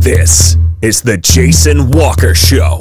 This is the Jason Walker Show.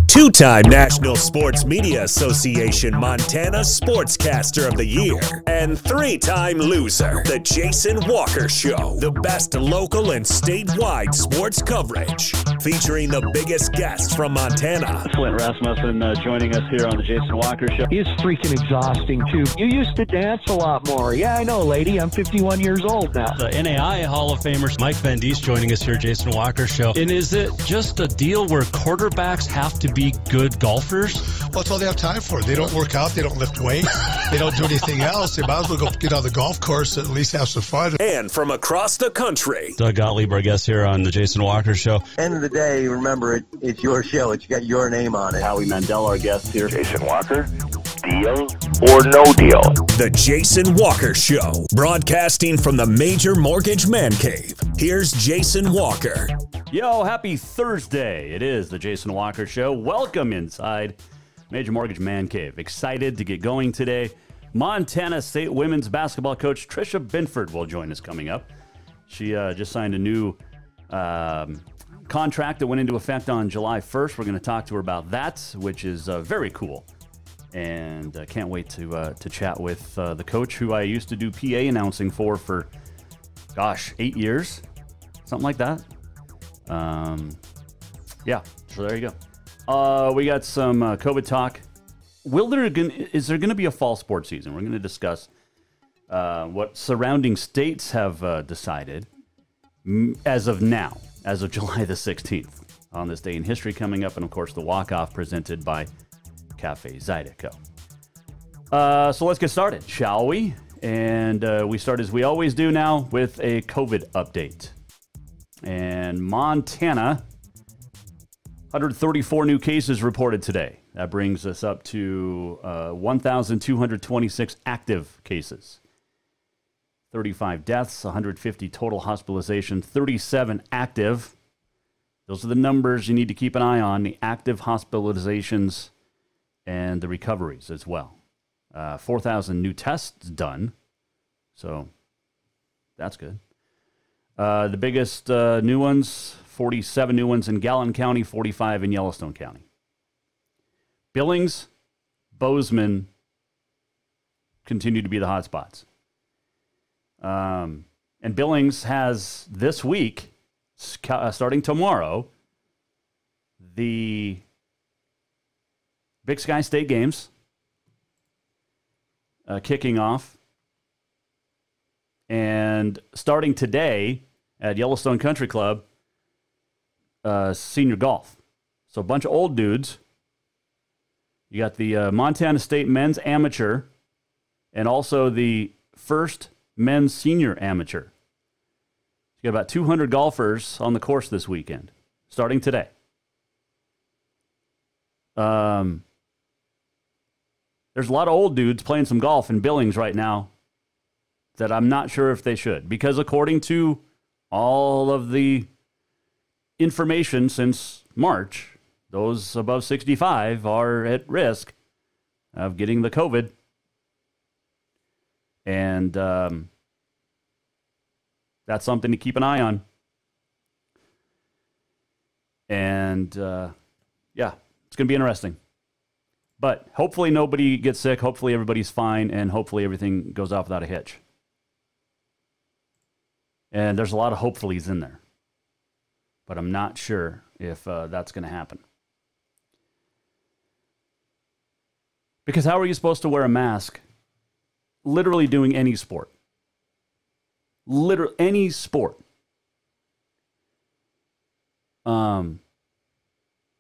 Two-time National Sports Media Association Montana Sportscaster of the Year and three-time loser, the Jason Walker Show. The best local and statewide sports coverage, featuring the biggest guests from Montana. Flint Rasmussen joining us here on the Jason Walker Show. He's freaking exhausting, too. You used to dance a lot more. Yeah, I know, lady. I'm 51 years old now. The NAI Hall of Famer Mike Van Diest joining us here, Jason Walker Show. And is it just a deal where quarterbacks have to be good golfers? Well, that's all they have time for. They don't work out. They don't lift weight. They don't do anything else. They might as well go get on the golf course and at least have some fun. And from across the country, Doug Gottlieb, our guest here on the Jason Walker Show. End of the day, remember, it's your show. It's got your name on it. Howie Mandel, our guest here. Jason Walker, deal or no deal? the Jason Walker Show, broadcasting from the Major Mortgage Man Cave. Here's Jason Walker. Yo, happy Thursday. It is the Jason Walker Show. Welcome inside Major Mortgage Man Cave. Excited to get going today. Montana State women's basketball coach Tricia Binford will join us coming up. She just signed a new contract that went into effect on July 1st. We're going to talk to her about that, which is very cool. And can't wait to chat with the coach who I used to do PA announcing for gosh, 8 years, something like that. Yeah, so there you go. We got some COVID talk. Is there going to be a fall sports season? We're going to discuss what surrounding states have decided as of now, as of July the 16th, on this day in history coming up, and of course the walk-off presented by Cafe Zydeco. So let's get started, shall we? And we start as we always do now with a COVID update. And Montana, 134 new cases reported today. That brings us up to 1,226 active cases. 35 deaths, 150 total hospitalizations, 37 active. Those are the numbers you need to keep an eye on, the active hospitalizations and the recoveries as well. 4,000 new tests done, so that's good. The biggest new ones, 47 new ones in Gallatin County, 45 in Yellowstone County. Billings, Bozeman continue to be the hot spots. And Billings has this week, starting tomorrow, the Big Sky State Games kicking off. And starting today at Yellowstone Country Club, senior golf. So a bunch of old dudes. You got the Montana State Men's Amateur and also the first Men's Senior Amateur. You got about 200 golfers on the course this weekend, starting today. There's a lot of old dudes playing some golf in Billings right now that I'm not sure if they should, because according to all of the information since March, those above 65 are at risk of getting the COVID. And that's something to keep an eye on. And yeah, it's going to be interesting. But hopefully nobody gets sick. Hopefully everybody's fine. And hopefully everything goes off without a hitch. And there's a lot of hopefullys in there. But I'm not sure if that's going to happen. Because how are you supposed to wear a mask literally doing any sport? Literally any sport.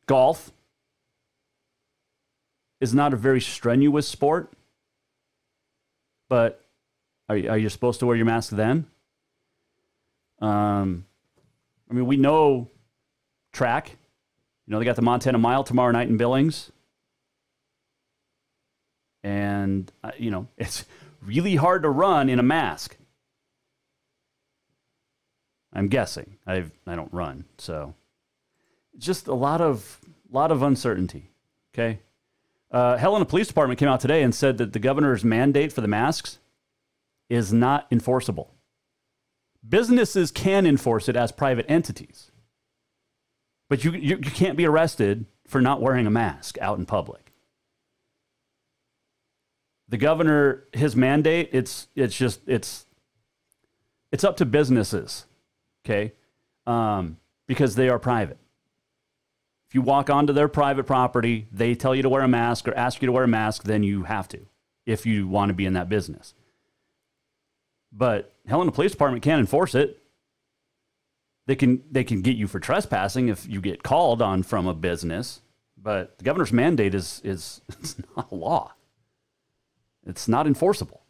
Golf is not a very strenuous sport. But are you supposed to wear your mask then? I mean, we know track. You know, they got the Montana Mile tomorrow night in Billings. And, you know, it's really hard to run in a mask. I'm guessing. I don't run, so it's just a lot of uncertainty. Okay, Helena Police Department came out today and said that the governor's mandate for the masks is not enforceable Businesses can enforce it as private entities. But you can't be arrested for not wearing a mask out in public. The governor, his mandate, it's up to businesses, okay? Because they are private. If you walk onto their private property, they tell you to wear a mask or ask you to wear a mask, then you have to, if you want to be in that business. But Helena Police Department can't enforce it. They can get you for trespassing if you get called on from a business, but the governor's mandate is it's not a law. It's not enforceable.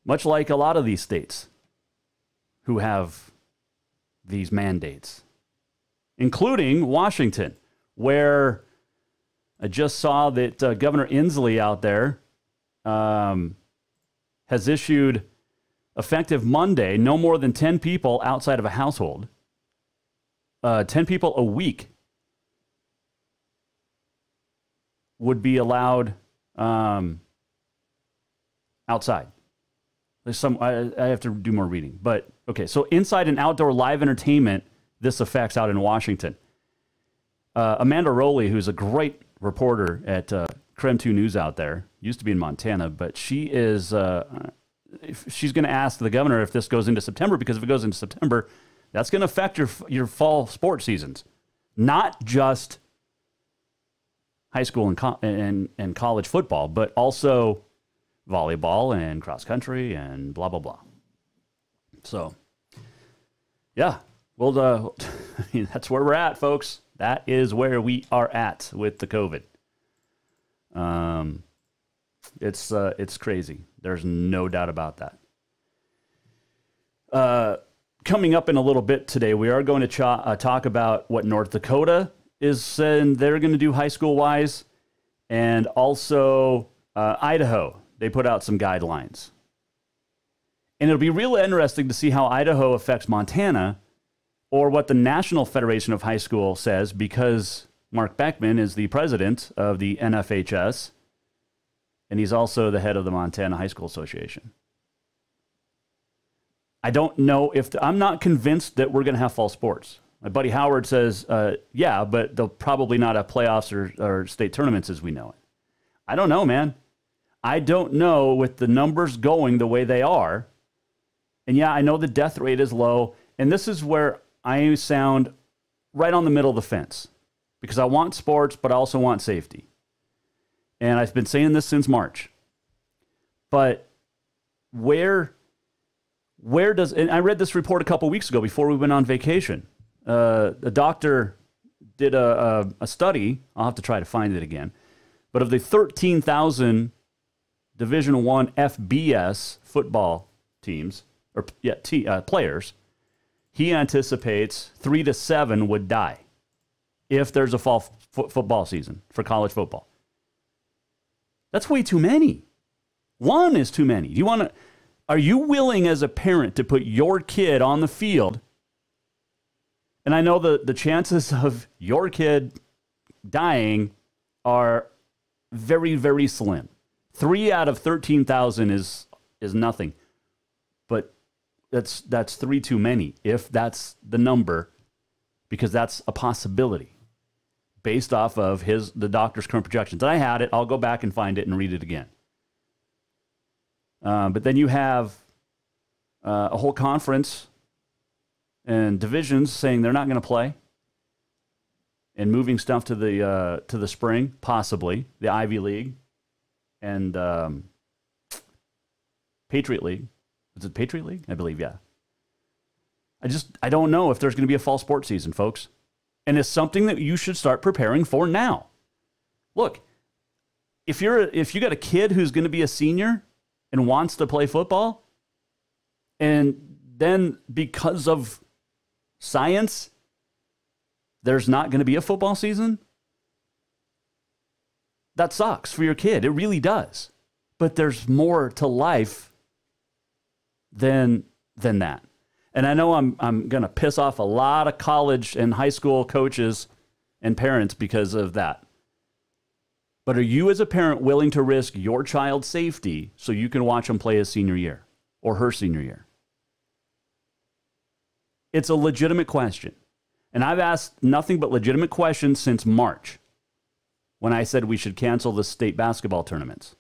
Much like a lot of these states who have these mandates, including Washington, where I just saw that Governor Inslee out there has issued, effective Monday, no more than 10 people outside of a household, 10 people a week would be allowed outside. There's some, I have to do more reading, but okay. So inside and outdoor live entertainment, this affects out in Washington. Amanda Rowley, who's a great reporter at Creme 2 News out there, used to be in Montana, but she is, she's going to ask the governor if this goes into September, because if it goes into September, that's going to affect your fall sports seasons, not just high school and college football, but also volleyball and cross country and blah, blah, blah. So, yeah, well, that's where we're at, folks. That is where we are at with the COVID. It's crazy. There's no doubt about that. Coming up in a little bit today, we are going to talk about what North Dakota is saying they're going to do high school wise, and also Idaho. They put out some guidelines. And it'll be real interesting to see how Idaho affects Montana, or what the National Federation of High School says, because Mark Beckman is the president of the NFHS, and he's also the head of the Montana High School Association. I don't know if I'm not convinced that we're going to have fall sports. My buddy Howard says, yeah, but they'll probably not have playoffs or state tournaments as we know it. I don't know, man. I don't know with the numbers going the way they are. And yeah, I know the death rate is low. And this is where I sound right on the middle of the fence, because I want sports, but I also want safety. And I've been saying this since March. But where does, and I read this report a couple weeks ago before we went on vacation. A doctor did a study. I'll have to try to find it again. But of the 13,000 Division I FBS football teams, or players, he anticipates 3 to 7 would die if there's a fall football season for college football. That's way too many. One is too many. Are you willing as a parent to put your kid on the field? And I know the chances of your kid dying are very, very slim. 3 out of 13,000 is nothing. But that's 3 too many, if that's the number, because that's a possibility based off of the doctor's current projections. And I had it. I'll go back and find it and read it again. But then you have a whole conference and divisions saying they're not going to play, and moving stuff to the spring, possibly the Ivy League and Patriot League. Is it Patriot League? I believe, yeah. I don't know if there's going to be a fall sports season, folks. And it's something that you should start preparing for now. Look, if you got a kid who's going to be a senior and wants to play football, and then because of science, there's not going to be a football season, that sucks for your kid. It really does. But there's more to life than that. And I know I'm going to piss off a lot of college and high school coaches and parents because of that. But are you as a parent willing to risk your child's safety so you can watch them play his senior year or her senior year? It's a legitimate question. And I've asked nothing but legitimate questions since March when I said we should cancel the state basketball tournaments.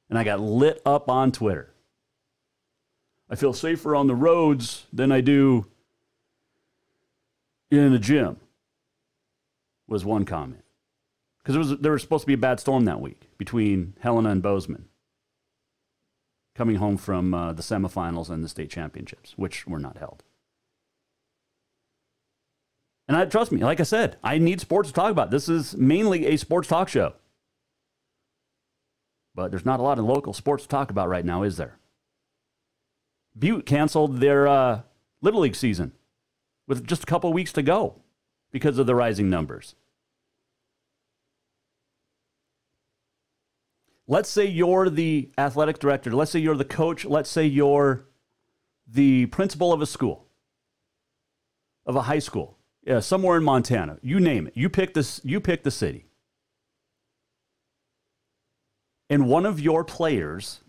And I got lit up on Twitter. I feel safer on the roads than I do in the gym, was one comment. Because there was supposed to be a bad storm that week between Helena and Bozeman, coming home from the semifinals and the state championships, which were not held. And trust me, like I said, I need sports to talk about. This is mainly a sports talk show. But there's not a lot of local sports to talk about right now, is there? Butte canceled their Little League season with just a couple weeks to go because of the rising numbers. Let's say you're the athletic director. Let's say you're the coach. Let's say you're the principal of a school, of a high school, somewhere in Montana. You name it. You pick this. You pick the city. And one of your players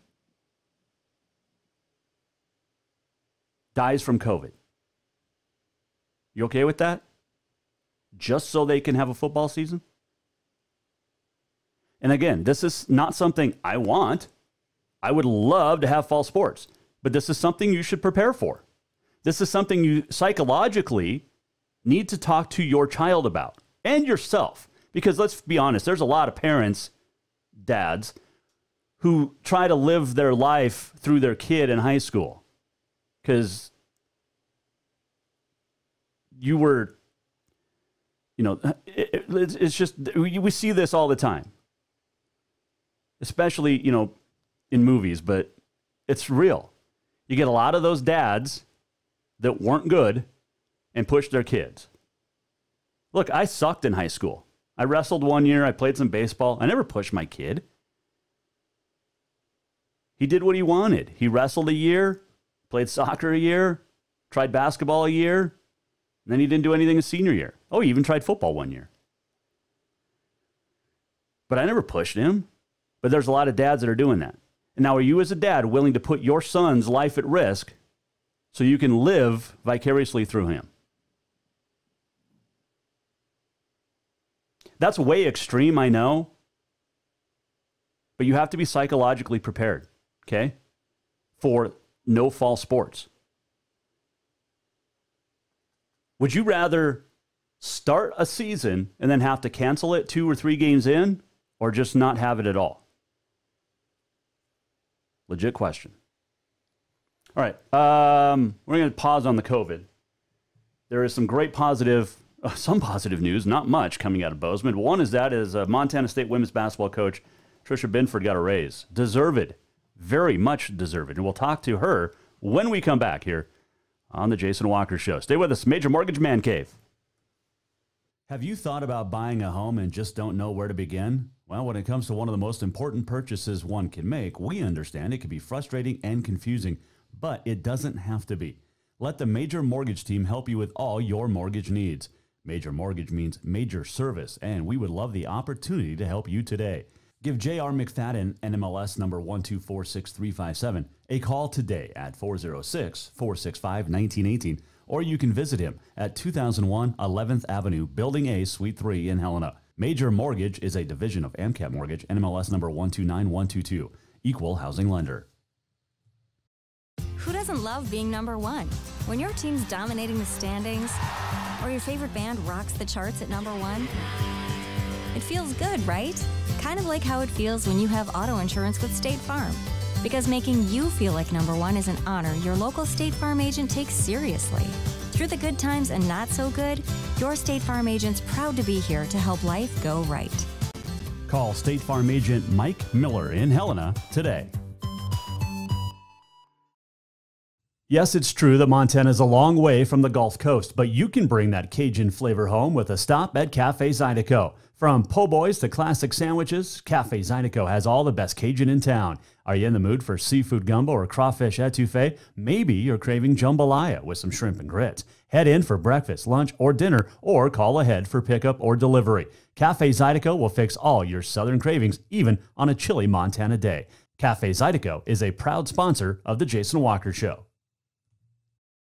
dies from COVID. You okay with that? Just so they can have a football season? And again, this is not something I want. I would love to have fall sports, but this is something you should prepare for. This is something you psychologically need to talk to your child about and yourself. Because let's be honest, there's a lot of parents, dads, who try to live their life through their kid in high school. Because you were, it's just, we see this all the time. Especially, in movies, but it's real. You get a lot of those dads that weren't good and pushed their kids. Look, I sucked in high school. I wrestled one year. I played some baseball. I never pushed my kid. He did what he wanted. He wrestled a year, played soccer a year, tried basketball a year, and then he didn't do anything his senior year. Oh, he even tried football one year. But I never pushed him. But there's a lot of dads that are doing that. And now, are you as a dad willing to put your son's life at risk so you can live vicariously through him? That's way extreme, I know. But you have to be psychologically prepared, okay, for no fall sports. Would you rather start a season and then have to cancel it 2 or 3 games in, or just not have it at all? Legit question. All right. We're going to pause on the COVID. There is some positive news, not much, coming out of Bozeman. One is that Montana State women's basketball coach Tricia Binford got a raise. Deserved. Very much deserved. And we'll talk to her when we come back here on the Jason Walker Show. Stay with us. Major Mortgage Man Cave. Have you thought about buying a home and just don't know where to begin? Well, when it comes to one of the most important purchases one can make, we understand it can be frustrating and confusing, but it doesn't have to be. Let the Major Mortgage team help you with all your mortgage needs. Major Mortgage means major service, and we would love the opportunity to help you today. Give J.R. McFadden, NMLS number 1246357, a call today at 406-465-1918, or you can visit him at 2001 11th Avenue, Building A, Suite 3 in Helena. Major Mortgage is a division of AMCAP Mortgage, NMLS number 129122, equal housing lender. Who doesn't love being number one? When your team's dominating the standings, or your favorite band rocks the charts at number one, it feels good, right? Kind of like how it feels when you have auto insurance with State Farm. Because making you feel like number one is an honor your local State Farm agent takes seriously. Through the good times and not so good, your State Farm agent's proud to be here to help life go right. Call State Farm agent Mike Miller in Helena today. Yes, it's true that Montana is a long way from the Gulf Coast, but you can bring that Cajun flavor home with a stop at Cafe Zydeco. From po' boys to classic sandwiches, Cafe Zydeco has all the best Cajun in town. Are you in the mood for seafood gumbo or crawfish etouffee? Maybe you're craving jambalaya with some shrimp and grits. Head in for breakfast, lunch, or dinner, or call ahead for pickup or delivery. Cafe Zydeco will fix all your southern cravings, even on a chilly Montana day. Cafe Zydeco is a proud sponsor of the Jason Walker Show.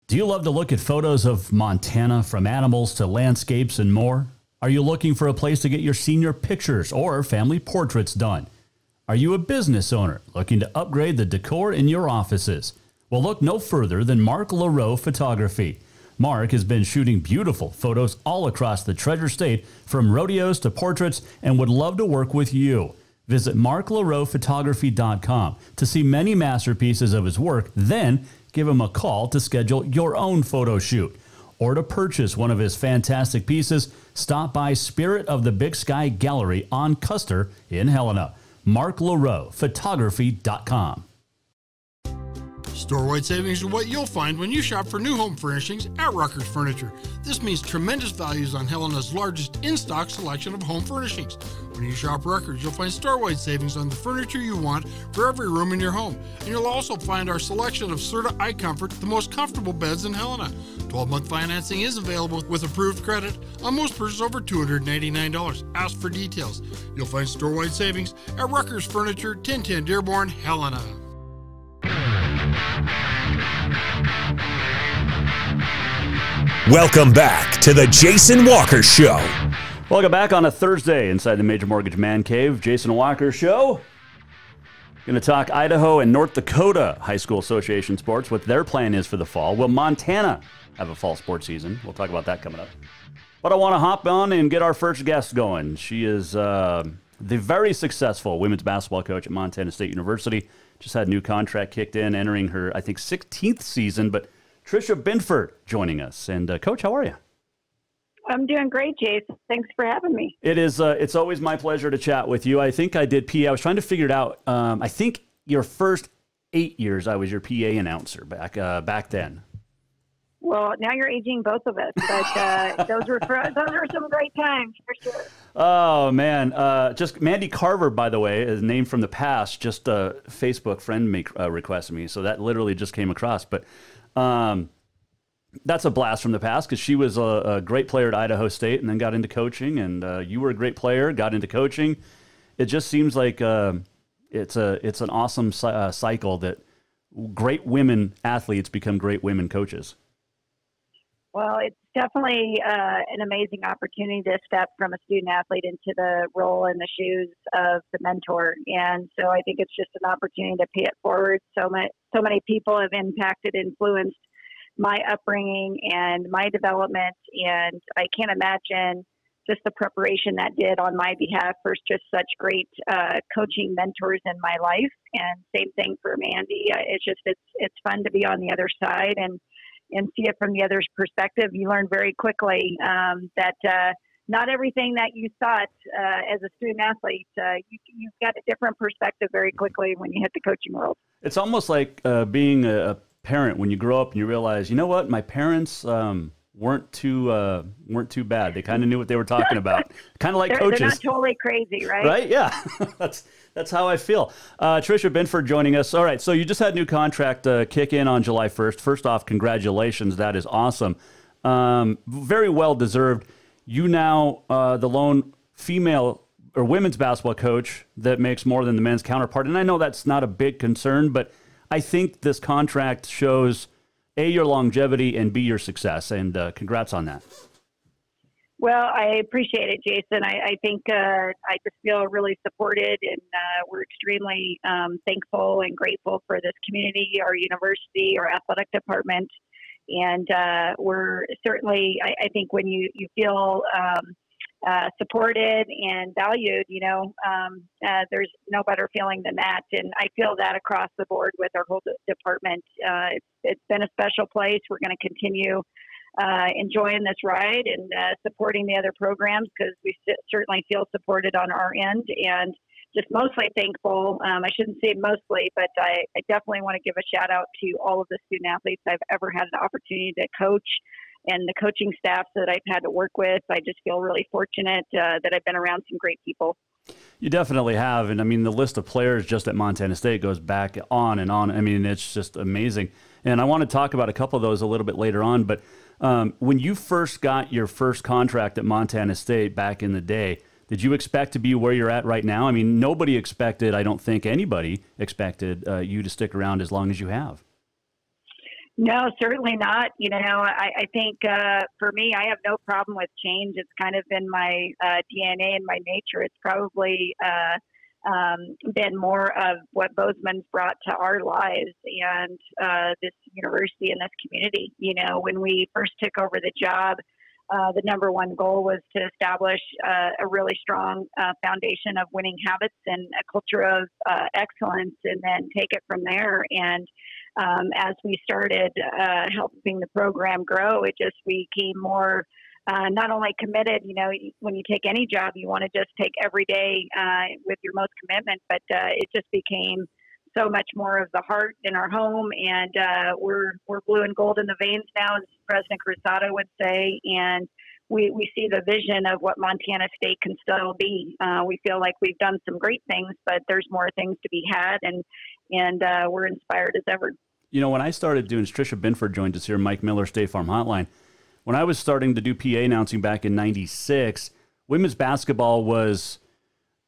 Do you love to look at photos of Montana, from animals to landscapes and more? Are you looking for a place to get your senior pictures or family portraits done? Are you a business owner looking to upgrade the decor in your offices? Well, look no further than Mark LaRoe Photography. Mark has been shooting beautiful photos all across the Treasure State, from rodeos to portraits, and would love to work with you. Visit marklaroephotography.com to see many masterpieces of his work, then give him a call to schedule your own photo shoot. Or to purchase one of his fantastic pieces, stop by Spirit of the Big Sky Gallery on Custer in Helena. marklaroephotography.com. Store-wide savings are what you'll find when you shop for new home furnishings at Rucker's Furniture. This means tremendous values on Helena's largest in-stock selection of home furnishings. When you shop Rucker's, you'll find store-wide savings on the furniture you want for every room in your home. And you'll also find our selection of Serta iComfort, the most comfortable beds in Helena. 12-month financing is available with approved credit on most purchases over $299. Ask for details. You'll find store-wide savings at Rucker's Furniture, 1010 Dearborn, Helena. Welcome back to the Jason Walker Show. Welcome back on a Thursday inside the Major Mortgage Man Cave. Jason Walker Show. Going to talk Idaho and North Dakota High School Association sports, what their plan is for the fall. Will Montana have a fall sports season? We'll talk about that coming up. But I want to hop on and get our first guest going. She is the very successful women's basketball coach at Montana State University. Just had a new contract kicked in, entering her, I think, 16th season. But Tricia Binford joining us. And Coach, how are you? I'm doing great, Jason. Thanks for having me. It is. It's always my pleasure to chat with you. I think I did PA. I was trying to figure it out. I think your first 8 years, I was your PA announcer back then. Well, now you're aging both of us, but those were some great times for sure. Oh man, just Mandy Carver, by the way, is a name from the past. Just a Facebook friend requested me, so that literally just came across. But that's a blast from the past because she was a great player at Idaho State and then got into coaching, and you were a great player, got into coaching. It just seems like it's an awesome cycle that great women athletes become great women coaches. Well, it's definitely an amazing opportunity to step from a student athlete into the role and the shoes of the mentor. And so I think it's just an opportunity to pay it forward. So many people have impacted, influenced my upbringing and my development. And I can't imagine just the preparation that did on my behalf for just such great coaching mentors in my life. And same thing for Mandy. It's fun to be on the other side and see it from the other's perspective. You learn very quickly that not everything that you thought as a student athlete, you've got a different perspective very quickly when you hit the coaching world. It's almost like being a parent when you grow up and you realize, you know what, my parents weren't too bad. They kind of knew what they were talking about. Kind of like coaches. They're not totally crazy, right? Right? Yeah. That's how I feel. Tricia Binford joining us. All right, so you just had a new contract kick in on July 1st. First off, congratulations. That is awesome. Very well deserved. You now, the lone female or women's basketball coach that makes more than the men's counterpart. And I know that's not a big concern, but I think this contract shows, A, your longevity, and B, your success. And congrats on that. Well, I appreciate it, Jason. I think I just feel really supported, and we're extremely thankful and grateful for this community, our university, our athletic department. And we're certainly, I think when you feel supported and valued, there's no better feeling than that. And I feel that across the board with our whole department. It's been a special place. We're going to continue enjoying this ride and supporting the other programs because we certainly feel supported on our end, and just mostly thankful. I shouldn't say mostly, but I definitely want to give a shout out to all of the student athletes I've ever had an opportunity to coach and the coaching staff that I've had to work with. I just feel really fortunate that I've been around some great people. You definitely have. And I mean, the list of players just at Montana State goes back on and on. I mean, it's just amazing. And I want to talk about a couple of those a little bit later on. But when you first got your first contract at Montana State back in the day, did you expect to be where you're at right now? I mean, nobody expected, I don't think anybody expected you to stick around as long as you have. No, certainly not. I think for me, I have no problem with change. It's kind of been my DNA and my nature. It's probably been more of what Bozeman's brought to our lives and this university and this community. When we first took over the job, the number one goal was to establish a really strong foundation of winning habits and a culture of excellence, and then take it from there. And as we started helping the program grow, it just became more not only committed. When you take any job, you want to just take every day with your most commitment, but it just became so much more of the heart in our home, and we're blue and gold in the veins now, as President Cruzado would say, and we see the vision of what Montana State can still be. We feel like we've done some great things, but there's more things to be had, and we're inspired as ever. When I started doing, Tricia Binford joined us here, Mike Miller, State Farm Hotline. When I was starting to do PA announcing back in '96, women's basketball was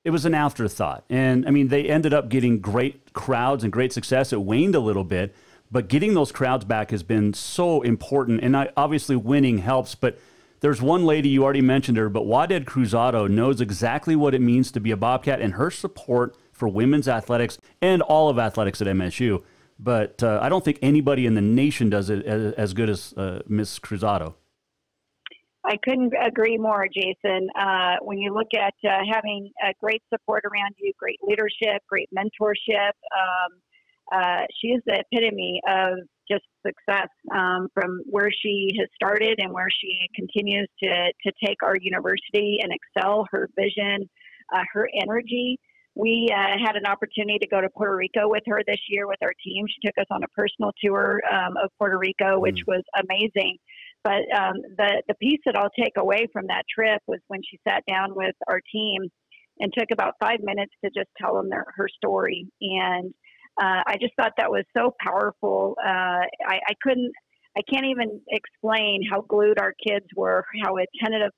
an afterthought. And, I mean, they ended up getting great crowds and great success. It waned a little bit, but getting those crowds back has been so important. And obviously winning helps, but there's one lady, you already mentioned her, but Waded Cruzado knows exactly what it means to be a Bobcat, and her support for women's athletics and all of athletics at MSU. But I don't think anybody in the nation does it as good as Miss Cruzado. I couldn't agree more, Jason. When you look at having great support around you, great leadership, great mentorship, she is the epitome of just success from where she has started and where she continues to take our university and excel. Her vision, her energy. We had an opportunity to go to Puerto Rico with her this year with our team. She took us on a personal tour of Puerto Rico, which was amazing. But the piece that I'll take away from that trip was when she sat down with our team and took about 5 minutes to just tell them her story. And I just thought that was so powerful. I can't even explain how glued our kids were, how attentive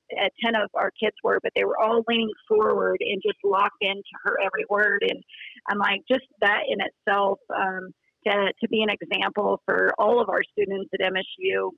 our kids were, but they were all leaning forward and just locked into her every word. And I'm like, just that in itself, to be an example for all of our students at MSU,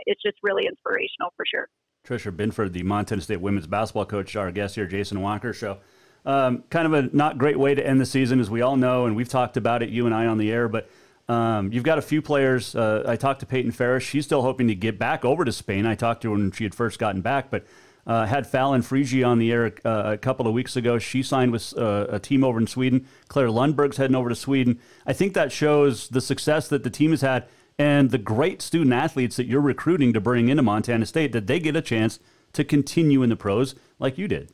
it's just really inspirational for sure. Tricia Binford, the Montana State women's basketball coach, our guest here, Jason Walker Show. Kind of a not great way to end the season, as we all know, and we've talked about it, you and I, on the air, but you've got a few players. I talked to Peyton Ferris. She's still hoping to get back over to Spain. I talked to her when she had first gotten back, but had Fallon Frigi on the air a couple of weeks ago. She signed with a team over in Sweden. Claire Lundberg's heading over to Sweden. I think that shows the success that the team has had and the great student athletes that you're recruiting to bring into Montana State, that they get a chance to continue in the pros like you did.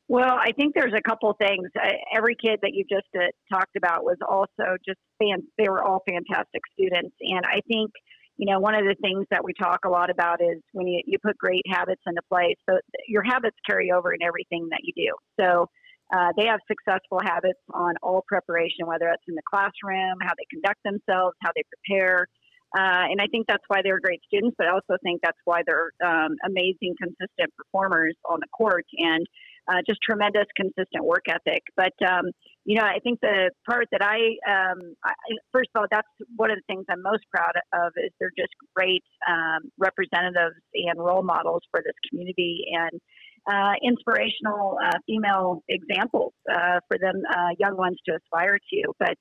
Well, I think there's a couple things. Every kid that you just talked about was also just they were all fantastic students. And I think, one of the things that we talk a lot about is when you put great habits into place, so your habits carry over in everything that you do. So they have successful habits on all preparation, whether it's in the classroom, how they conduct themselves, how they prepare. And I think that's why they're great students, but I also think that's why they're amazing, consistent performers on the court, and just tremendous, consistent work ethic. But, I think the part that first of all, that's one of the things I'm most proud of is they're just great representatives and role models for this community, and inspirational female examples for them young ones to aspire to. But,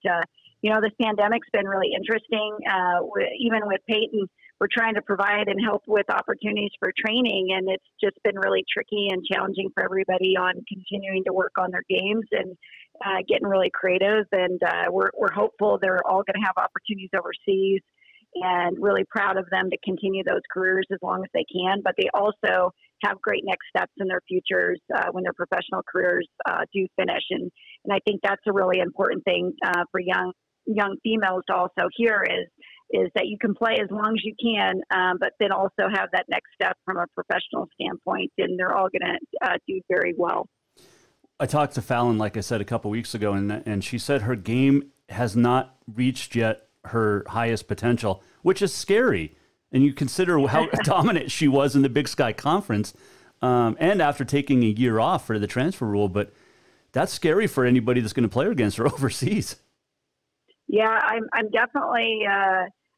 this pandemic's been really interesting. Even with Peyton, we're trying to provide and help with opportunities for training, and it's just been really tricky and challenging for everybody on continuing to work on their games and getting really creative. And we're hopeful they're all going to have opportunities overseas, and really proud of them to continue those careers as long as they can. But they also have great next steps in their futures when their professional careers do finish. And I think that's a really important thing for young females to also hear is that you can play as long as you can, but then also have that next step from a professional standpoint, and they're all going to do very well. I talked to Fallon, like I said, a couple weeks ago, and she said her game has not reached yet her highest potential, which is scary. And you consider how dominant she was in the Big Sky Conference, and after taking a year off for the transfer rule, but that's scary for anybody that's going to play against her overseas. Yeah, I'm definitely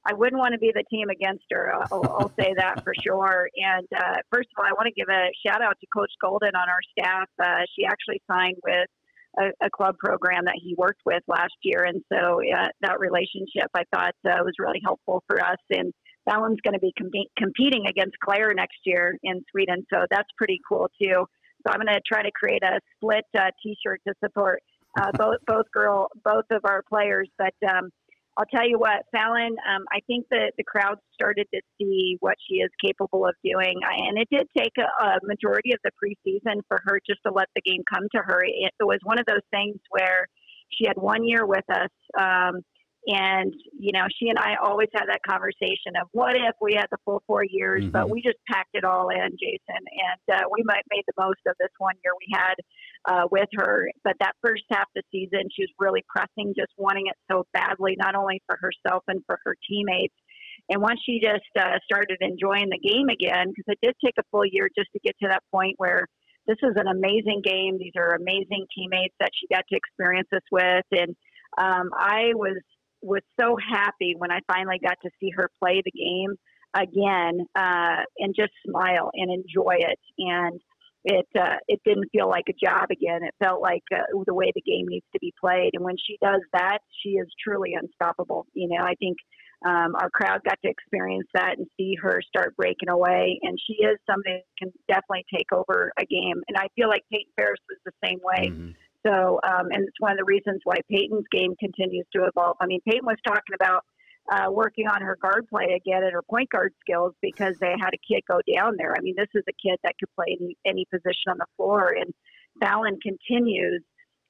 I wouldn't want to be the team against her. I'll say that for sure. And first of all, I want to give a shout out to Coach Golden on our staff. She actually signed with a club program that he worked with last year. And so that relationship, I thought, was really helpful for us. And that one's going to be competing against Claire next year in Sweden. So that's pretty cool, too. So I'm going to try to create a split T-shirt to support both of our players. But I'll tell you what, Fallon, I think that the crowd started to see what she is capable of doing. And it did take a majority of the preseason for her just to let the game come to her. It was one of those things where she had 1 year with us. And, you know, she and I always had that conversation of what if we had the full 4 years, but we just packed it all in, Jason. And we might made the most of this 1 year we had with her. But that first half of the season, she was really pressing, just wanting it so badly, not only for herself and for her teammates. And once she just started enjoying the game again, because it did take a full year just to get to that point where this is an amazing game. These are amazing teammates that she got to experience this with. And I was so happy when I finally got to see her play the game again and just smile and enjoy it. And it didn't feel like a job again. It felt like the way the game needs to be played. And when she does that, she is truly unstoppable. You know, I think our crowd got to experience that and see her start breaking away. And she is somebody that can definitely take over a game. And I feel like Peyton Ferris was the same way. So, and it's one of the reasons why Peyton's game continues to evolve. I mean, Peyton was talking about working on her guard play again and her point guard skills because they had a kid go down there. I mean, this is a kid that could play any position on the floor. And Fallon continues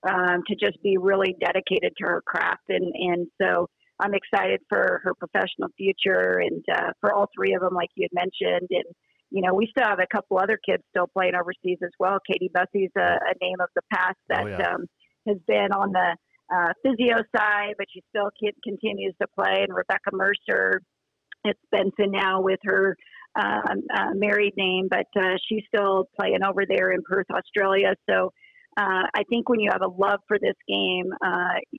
to just be really dedicated to her craft. And so I'm excited for her professional future and for all three of them, like you had mentioned. And, you know, we still have a couple other kids still playing overseas as well. Katie Bussey's a name of the past that has been on the physio side, but she still continues to play. And Rebecca Mercer, it's Benson now with her married name, but she's still playing over there in Perth, Australia. So I think when you have a love for this game,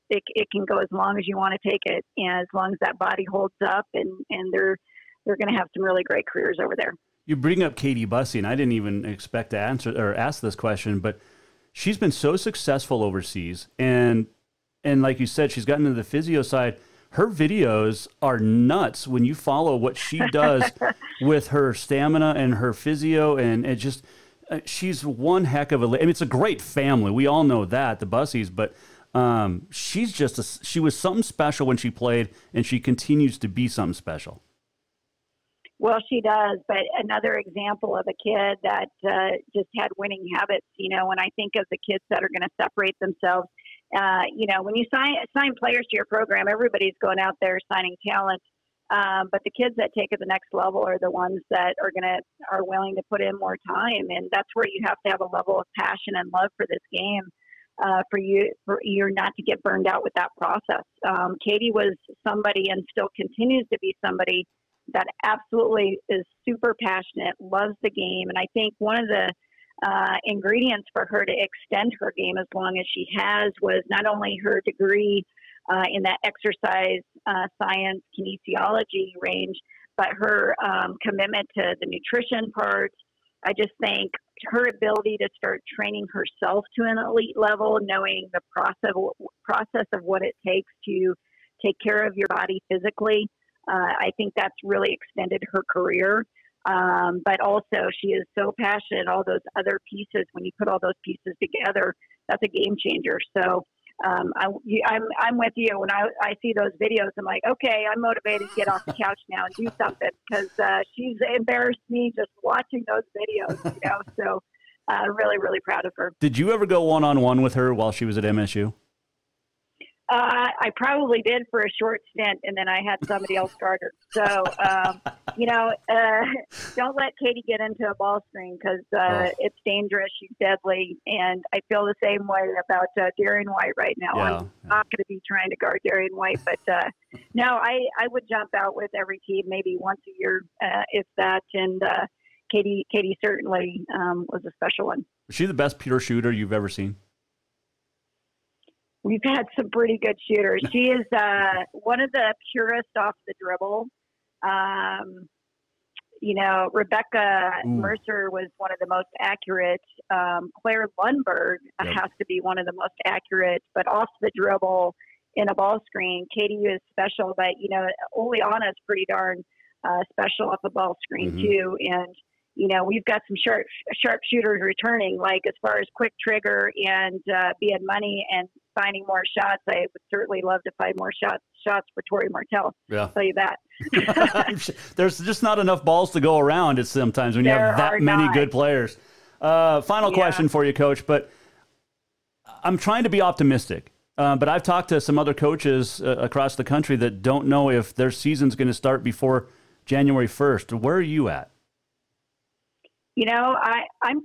it can go as long as you want to take it, and as long as that body holds up, and they're going to have some really great careers over there. You bring up Katie Bussey, and I didn't even expect to answer or ask this question, but she's been so successful overseas, and like you said, she's gotten into the physio side. Her videos are nuts when you follow what she does with her stamina and her physio, and it just she's one heck of a. I mean, it's a great family. We all know that, the Busseys, but she's just she was something special when she played, and she continues to be something special. Well, she does, but another example of a kid that just had winning habits. You know, when I think of the kids that are going to separate themselves, you know, when you sign players to your program, everybody's going out there signing talent. But the kids that take it to the next level are the ones that are willing to put in more time, and that's where you have to have a level of passion and love for this game for you not to get burned out with that process. Katie was somebody and still continues to be somebody that absolutely is super passionate, loves the game. And I think one of the ingredients for her to extend her game as long as she has was not only her degree in that exercise science kinesiology range, but her commitment to the nutrition part. I just think her ability to start training herself to an elite level, knowing the process of what it takes to take care of your body physically. I think that's really extended her career. But also she is so passionate, all those other pieces, when you put all those pieces together, that's a game changer. So I'm with you. When I see those videos, I'm like, okay, I'm motivated to get off the couch now and do something, because she's embarrassed me just watching those videos, you know, so really, really proud of her. Did you ever go one-on-one with her while she was at MSU? I probably did for a short stint, and then I had somebody else guard her. So, you know, don't let Katie get into a ball screen, because it's dangerous. She's deadly, and I feel the same way about Darian White right now. Yeah. I'm not going to be trying to guard Darian White, but no, I would jump out with every team maybe once a year, if that. And Katie certainly was a special one. Was she the best pure shooter you've ever seen? We've had some pretty good shooters. She is one of the purest off the dribble. Rebecca Mercer was one of the most accurate. Claire Lundberg has to be one of the most accurate, but off the dribble in a ball screen. Katie is special, but, Oleana's pretty darn special off a ball screen too. And, we've got some sharp shooters returning, like as far as quick trigger and being money and finding more shots. I would certainly love to find more shots for Tori Martell. Yeah. I'll tell you that. There's just not enough balls to go around. It's sometimes when you have that many good players. Final question for you, Coach, but I'm trying to be optimistic. But I've talked to some other coaches across the country that don't know if their season's going to start before January 1st. Where are you at? I'm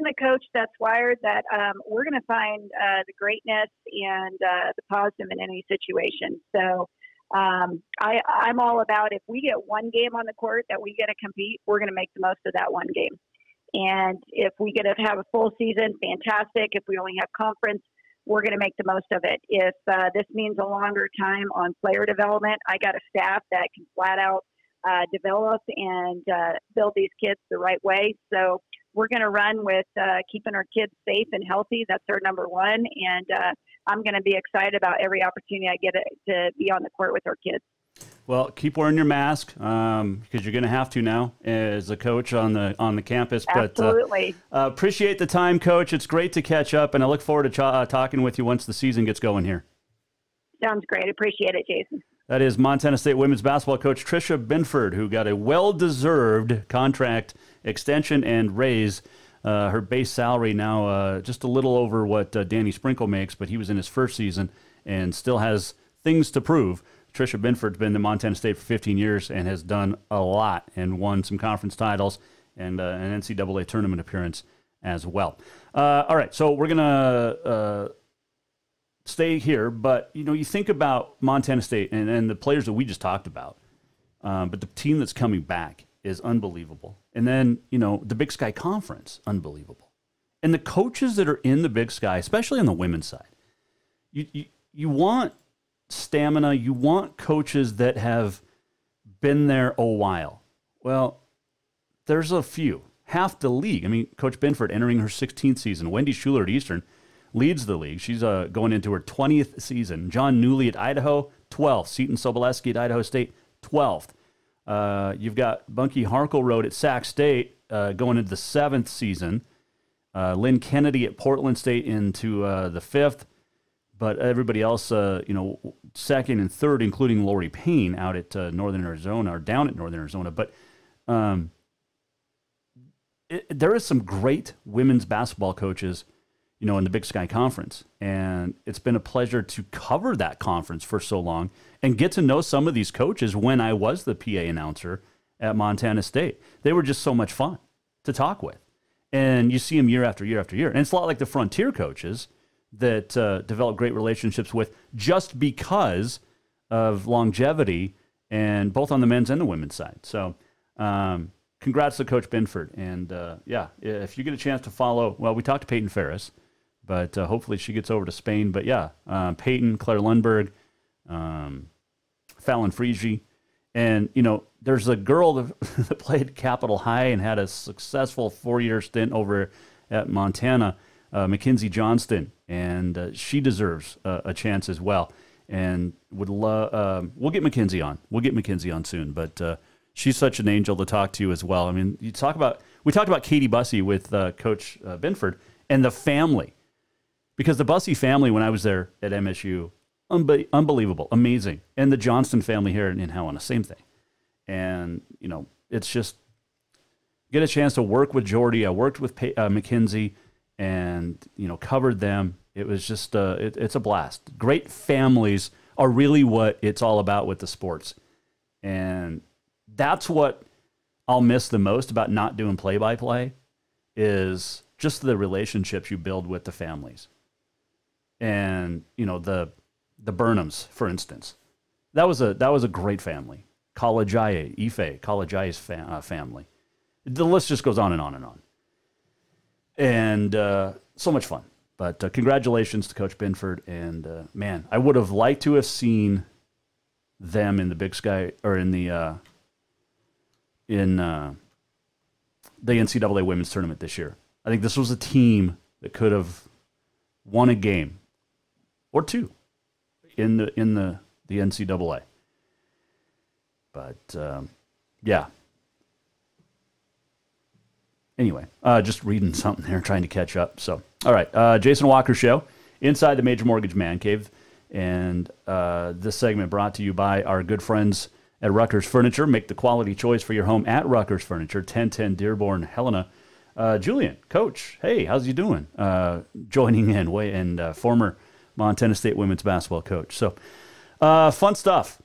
the coach that's wired that we're going to find the greatness and the positive in any situation. So I'm all about, if we get one game on the court that we get to compete, we're going to make the most of that one game. And if we get to have a full season, fantastic. If we only have conference, we're going to make the most of it. If this means a longer time on player development, I got a staff that can flat out develop and build these kids the right way. So we're going to run with keeping our kids safe and healthy. That's our number one. And I'm going to be excited about every opportunity I get to be on the court with our kids. Well, keep wearing your mask because you're going to have to now as a coach on the campus. Absolutely. But appreciate the time, Coach. It's great to catch up, and I look forward to talking with you once the season gets going here. Sounds great. Appreciate it, Jason. That is Montana State women's basketball coach Tricia Binford, who got a well-deserved contract extension and raise. Her base salary now just a little over what Danny Sprinkle makes, but he was in his first season and still has things to prove. Tricia Binford's been to Montana State for 15 years and has done a lot and won some conference titles and an NCAA tournament appearance as well. All right, so we're going to stay here, but you think about Montana State and the players that we just talked about, but the team that's coming back is unbelievable. And then, the Big Sky Conference, unbelievable. And the coaches that are in the Big Sky, especially on the women's side, you want stamina, you want coaches that have been there a while. Well, there's a few. Half the league. I mean, Coach Binford entering her 16th season. Wendy Schuler at Eastern leads the league. She's going into her 20th season. John Newley at Idaho, 12th. Seton Sobolewski at Idaho State, 12th. You've got Bunky Harkleroad at Sac State going into the 7th season. Lynn Kennedy at Portland State into the 5th. But everybody else, second and third, including Lori Payne out at Northern Arizona, or down at Northern Arizona. But there is some great women's basketball coaches, in the Big Sky Conference. And it's been a pleasure to cover that conference for so long and get to know some of these coaches when I was the PA announcer at Montana State. They were just so much fun to talk with. And you see them year after year after year. And it's a lot like the Frontier coaches that develop great relationships with just because of longevity, and both on the men's and the women's side. So congrats to Coach Binford. And, if you get a chance to follow, well, we talked to Peyton Ferris, but hopefully she gets over to Spain. But, Peyton, Claire Lundberg, Fallon Friese. And, there's a girl that played Capitol High and had a successful 4-year stint over at Montana, Mackenzie Johnston, and she deserves a chance as well. And would love. We'll get Mackenzie on. We'll get Mackenzie on soon. But she's such an angel to talk to as well. I mean, we talked about Katie Bussey with Coach Binford and the family, because the Bussey family, when I was there at MSU, unbelievable, amazing, and the Johnston family here in Helena, same thing. And it's just get a chance to work with Jordy. I worked with Mackenzie. And, covered them. It was just, it's a blast. Great families are really what it's all about with the sports. And that's what I'll miss the most about not doing play-by-play is just the relationships you build with the families. And, the Burnhams, for instance, that was a great family. Kalajaye, Ife, Kalajaye's family. The list just goes on and on and on. And so much fun. But congratulations to Coach Binford. And, man, I would have liked to have seen them in the Big Sky or in the NCAA women's tournament this year. I think this was a team that could have won a game or two in the NCAA. But, yeah. Anyway, just reading something there, trying to catch up. So, all right, Jason Walker Show, inside the Major Mortgage Man Cave. And this segment brought to you by our good friends at Rucker's Furniture. Make the quality choice for your home at Rucker's Furniture, 1010 Dearborn, Helena. Julian, Coach, hey, how's you doing? Joining in, and former Montana State women's basketball coach. So, fun stuff.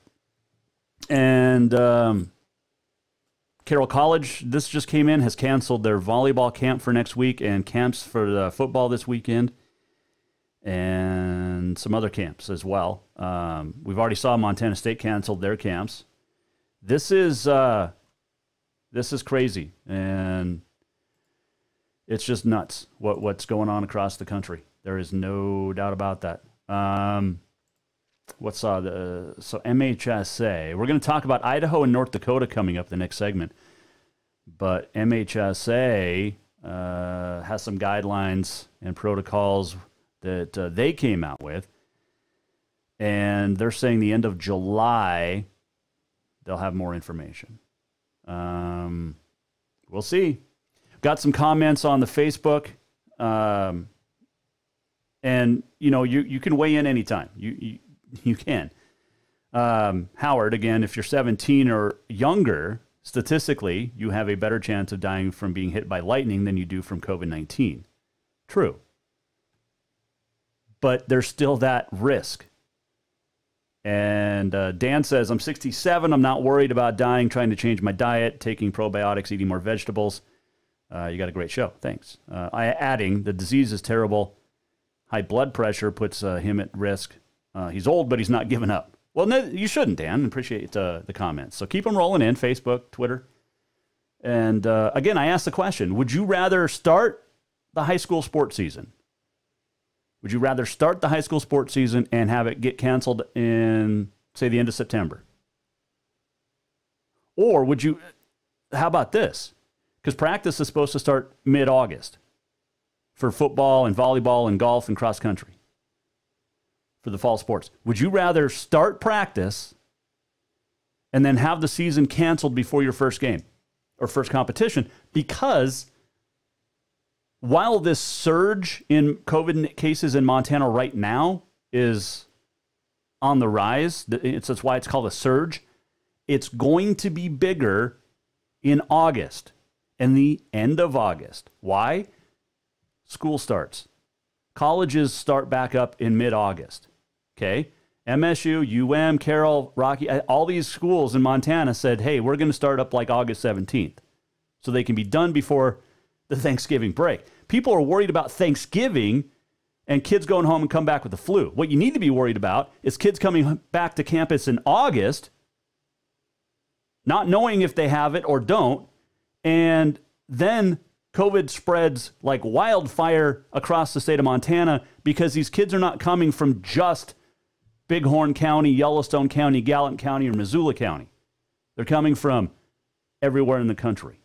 And Carroll College, this just came in, has canceled their volleyball camp for next week and camps for the football this weekend. And some other camps as well. We've already saw Montana State canceled their camps. This is crazy, and it's just nuts what's going on across the country. There is no doubt about that. So MHSA. We're going to talk about Idaho and North Dakota coming up the next segment, but MHSA has some guidelines and protocols that they came out with, and they're saying the end of July they'll have more information. We'll see. Got some comments on the Facebook, and you can weigh in anytime. You can. Howard, again, if you're 17 or younger, statistically, you have a better chance of dying from being hit by lightning than you do from COVID-19. True. But there's still that risk. And Dan says, I'm 67. I'm not worried about dying, trying to change my diet, taking probiotics, eating more vegetables. You got a great show. Thanks. Adding, the disease is terrible. High blood pressure puts him at risk. He's old, but he's not giving up. Well, no, you shouldn't, Dan. Appreciate the comments. So keep them rolling in, Facebook, Twitter. And again, I asked the question, would you rather start the high school sports season? Would you rather start the high school sports season and have it get canceled in, say, the end of September? Or would you, how about this? Because practice is supposed to start mid-August for football and volleyball and golf and cross country for the fall sports. Would you rather start practice and then have the season canceled before your first game or first competition? Because while this surge in COVID cases in Montana right now is on the rise, that's why it's called a surge, it's going to be bigger in August and the end of August. Why? School starts. Colleges start back up in mid-August. Okay? MSU, Carroll, Rocky, all these schools in Montana said, hey, we're going to start up like August 17th so they can be done before the Thanksgiving break. People are worried about Thanksgiving and kids going home and come back with the flu. What you need to be worried about is kids coming back to campus in August, not knowing if they have it or don't, and then COVID spreads like wildfire across the state of Montana because these kids are not coming from just Bighorn County, Yellowstone County, Gallup County, or Missoula County. They're coming from everywhere in the country,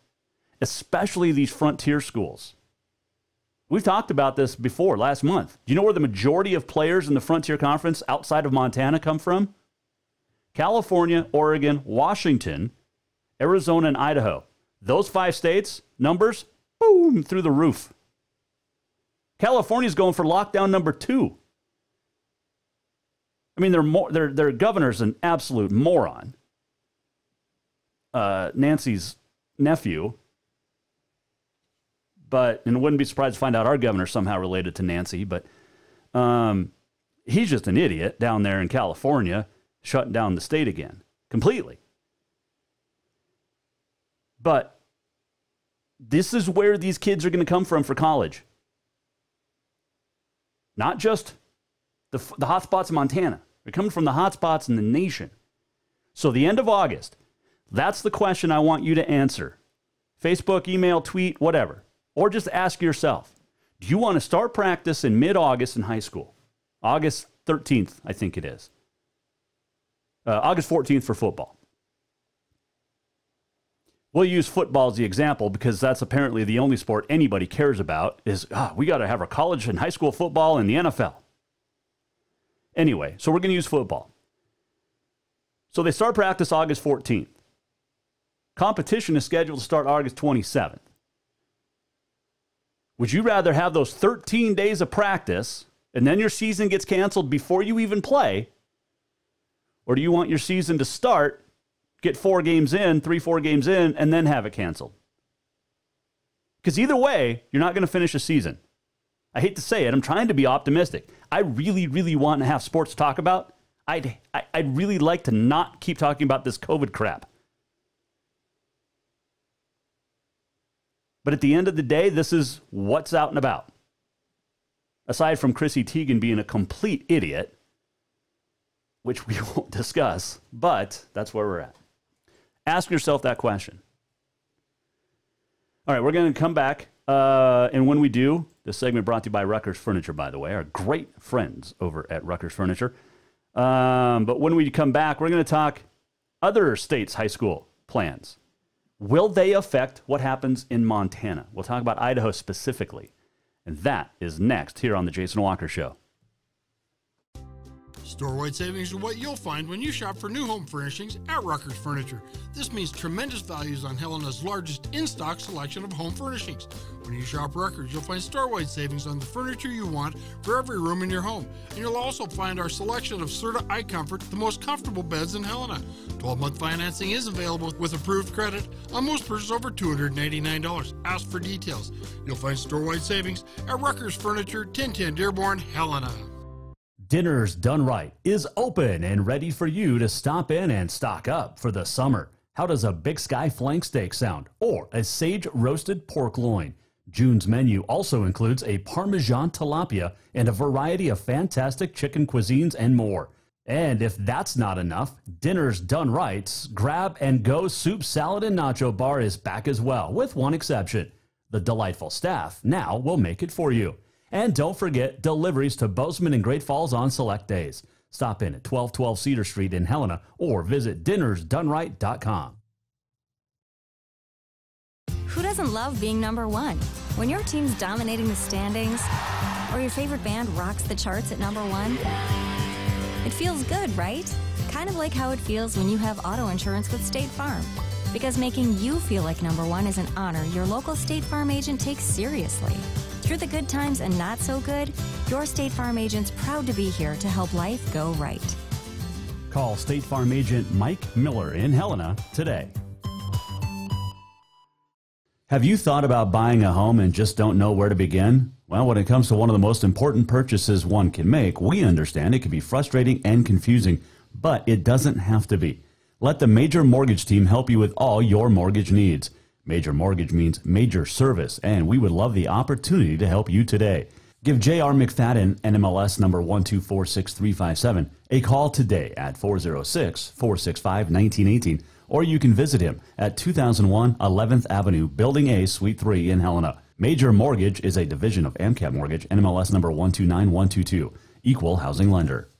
especially these frontier schools. We've talked about this before last month. Do you know where the majority of players in the Frontier Conference outside of Montana come from? California, Oregon, Washington, Arizona, and Idaho. Those 5 states, numbers, boom, through the roof. California's going for lockdown number 2. I mean, their governor's an absolute moron. Nancy's nephew. And wouldn't be surprised to find out our governor's somehow related to Nancy, but he's just an idiot down there in California, shutting down the state again, completely. But this is where these kids are going to come from for college. Not just the hot spots in Montana. They're coming from the hot spots in the nation. So the end of August, that's the question I want you to answer. Facebook, email, tweet, whatever. Or just ask yourself, Do you want to start practice in mid-August in high school? August 13th, I think it is. August 14th for football. We'll use football as the example because that's apparently the only sport anybody cares about is, we got to have our college and high school football and the NFL. Anyway, so we're going to use football. So they start practice August 14th. Competition is scheduled to start August 27th. Would you rather have those 13 days of practice and then your season gets canceled before you even play? Or do you want your season to start, get 4 games in, 3-4 games in, and then have it canceled? Because either way, you're not going to finish a season. I hate to say it. I'm trying to be optimistic. I really, really want to have sports to talk about. I'd really like to not keep talking about this COVID crap. But at the end of the day, this is what's out and about. Aside from Chrissy Teigen being a complete idiot, which we won't discuss, but that's where we're at. Ask yourself that question. All right, we're going to come back. And when we do, this segment brought to you by Rutgers Furniture, by the way, our great friends over at Rutgers Furniture. But when we come back, we're going to talk other states' high school plans. Will they affect what happens in Montana? We'll talk about Idaho specifically. And that is next here on The Jason Walker Show. Store-wide savings are what you'll find when you shop for new home furnishings at Rutgers Furniture. This means tremendous values on Helena's largest in-stock selection of home furnishings. When you shop Rutgers, you'll find store-wide savings on the furniture you want for every room in your home. And you'll also find our selection of Serta iComfort, the most comfortable beds in Helena. 12-month financing is available with approved credit on most purchases over $289. Ask for details. You'll find store-wide savings at Rutgers Furniture, 1010 Dearborn, Helena. Dinner's Done Right is open and ready for you to stop in and stock up for the summer. How does a Big Sky flank steak sound? Or a sage roasted pork loin? June's menu also includes a Parmesan tilapia and a variety of fantastic chicken cuisines and more. And if that's not enough, Dinner's Done Right's Grab and Go Soup, Salad, and Nacho Bar is back as well, with one exception. The delightful staff now will make it for you. And don't forget deliveries to Bozeman and Great Falls on select days. Stop in at 1212 Cedar Street in Helena or visit dinnersdoneright.com. Who doesn't love being number one? When your team's dominating the standings or your favorite band rocks the charts at number one, it feels good, right? Kind of like how it feels when you have auto insurance with State Farm. Because making you feel like number one is an honor your local State Farm agent takes seriously. Through the good times and not so good, your State Farm agent's proud to be here to help life go right. Call State Farm agent Mike Miller in Helena today. Have you thought about buying a home and just don't know where to begin? Well, when it comes to one of the most important purchases one can make, we understand it can be frustrating and confusing, but it doesn't have to be. Let the Major Mortgage team help you with all your mortgage needs. Major Mortgage means major service, and we would love the opportunity to help you today. Give J.R. McFadden, NMLS number 1246357, a call today at 406-465-1918, or you can visit him at 2001 11th Avenue, Building A, Suite 3 in Helena. Major Mortgage is a division of AMCAP Mortgage, NMLS number 129122, equal housing lender.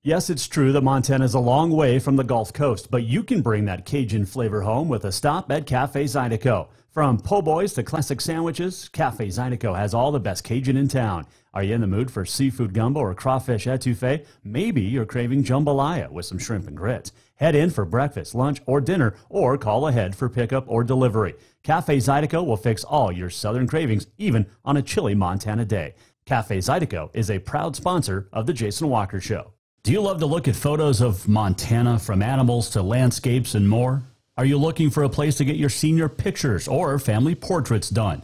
Yes, it's true that Montana is a long way from the Gulf Coast, but you can bring that Cajun flavor home with a stop at Cafe Zydeco. From po' boys to classic sandwiches, Cafe Zydeco has all the best Cajun in town. Are you in the mood for seafood gumbo or crawfish etouffee? Maybe you're craving jambalaya with some shrimp and grits. Head in for breakfast, lunch, or dinner, or call ahead for pickup or delivery. Cafe Zydeco will fix all your southern cravings, even on a chilly Montana day. Cafe Zydeco is a proud sponsor of The Jason Walker Show. Do you love to look at photos of Montana, from animals to landscapes and more? Are you looking for a place to get your senior pictures or family portraits done?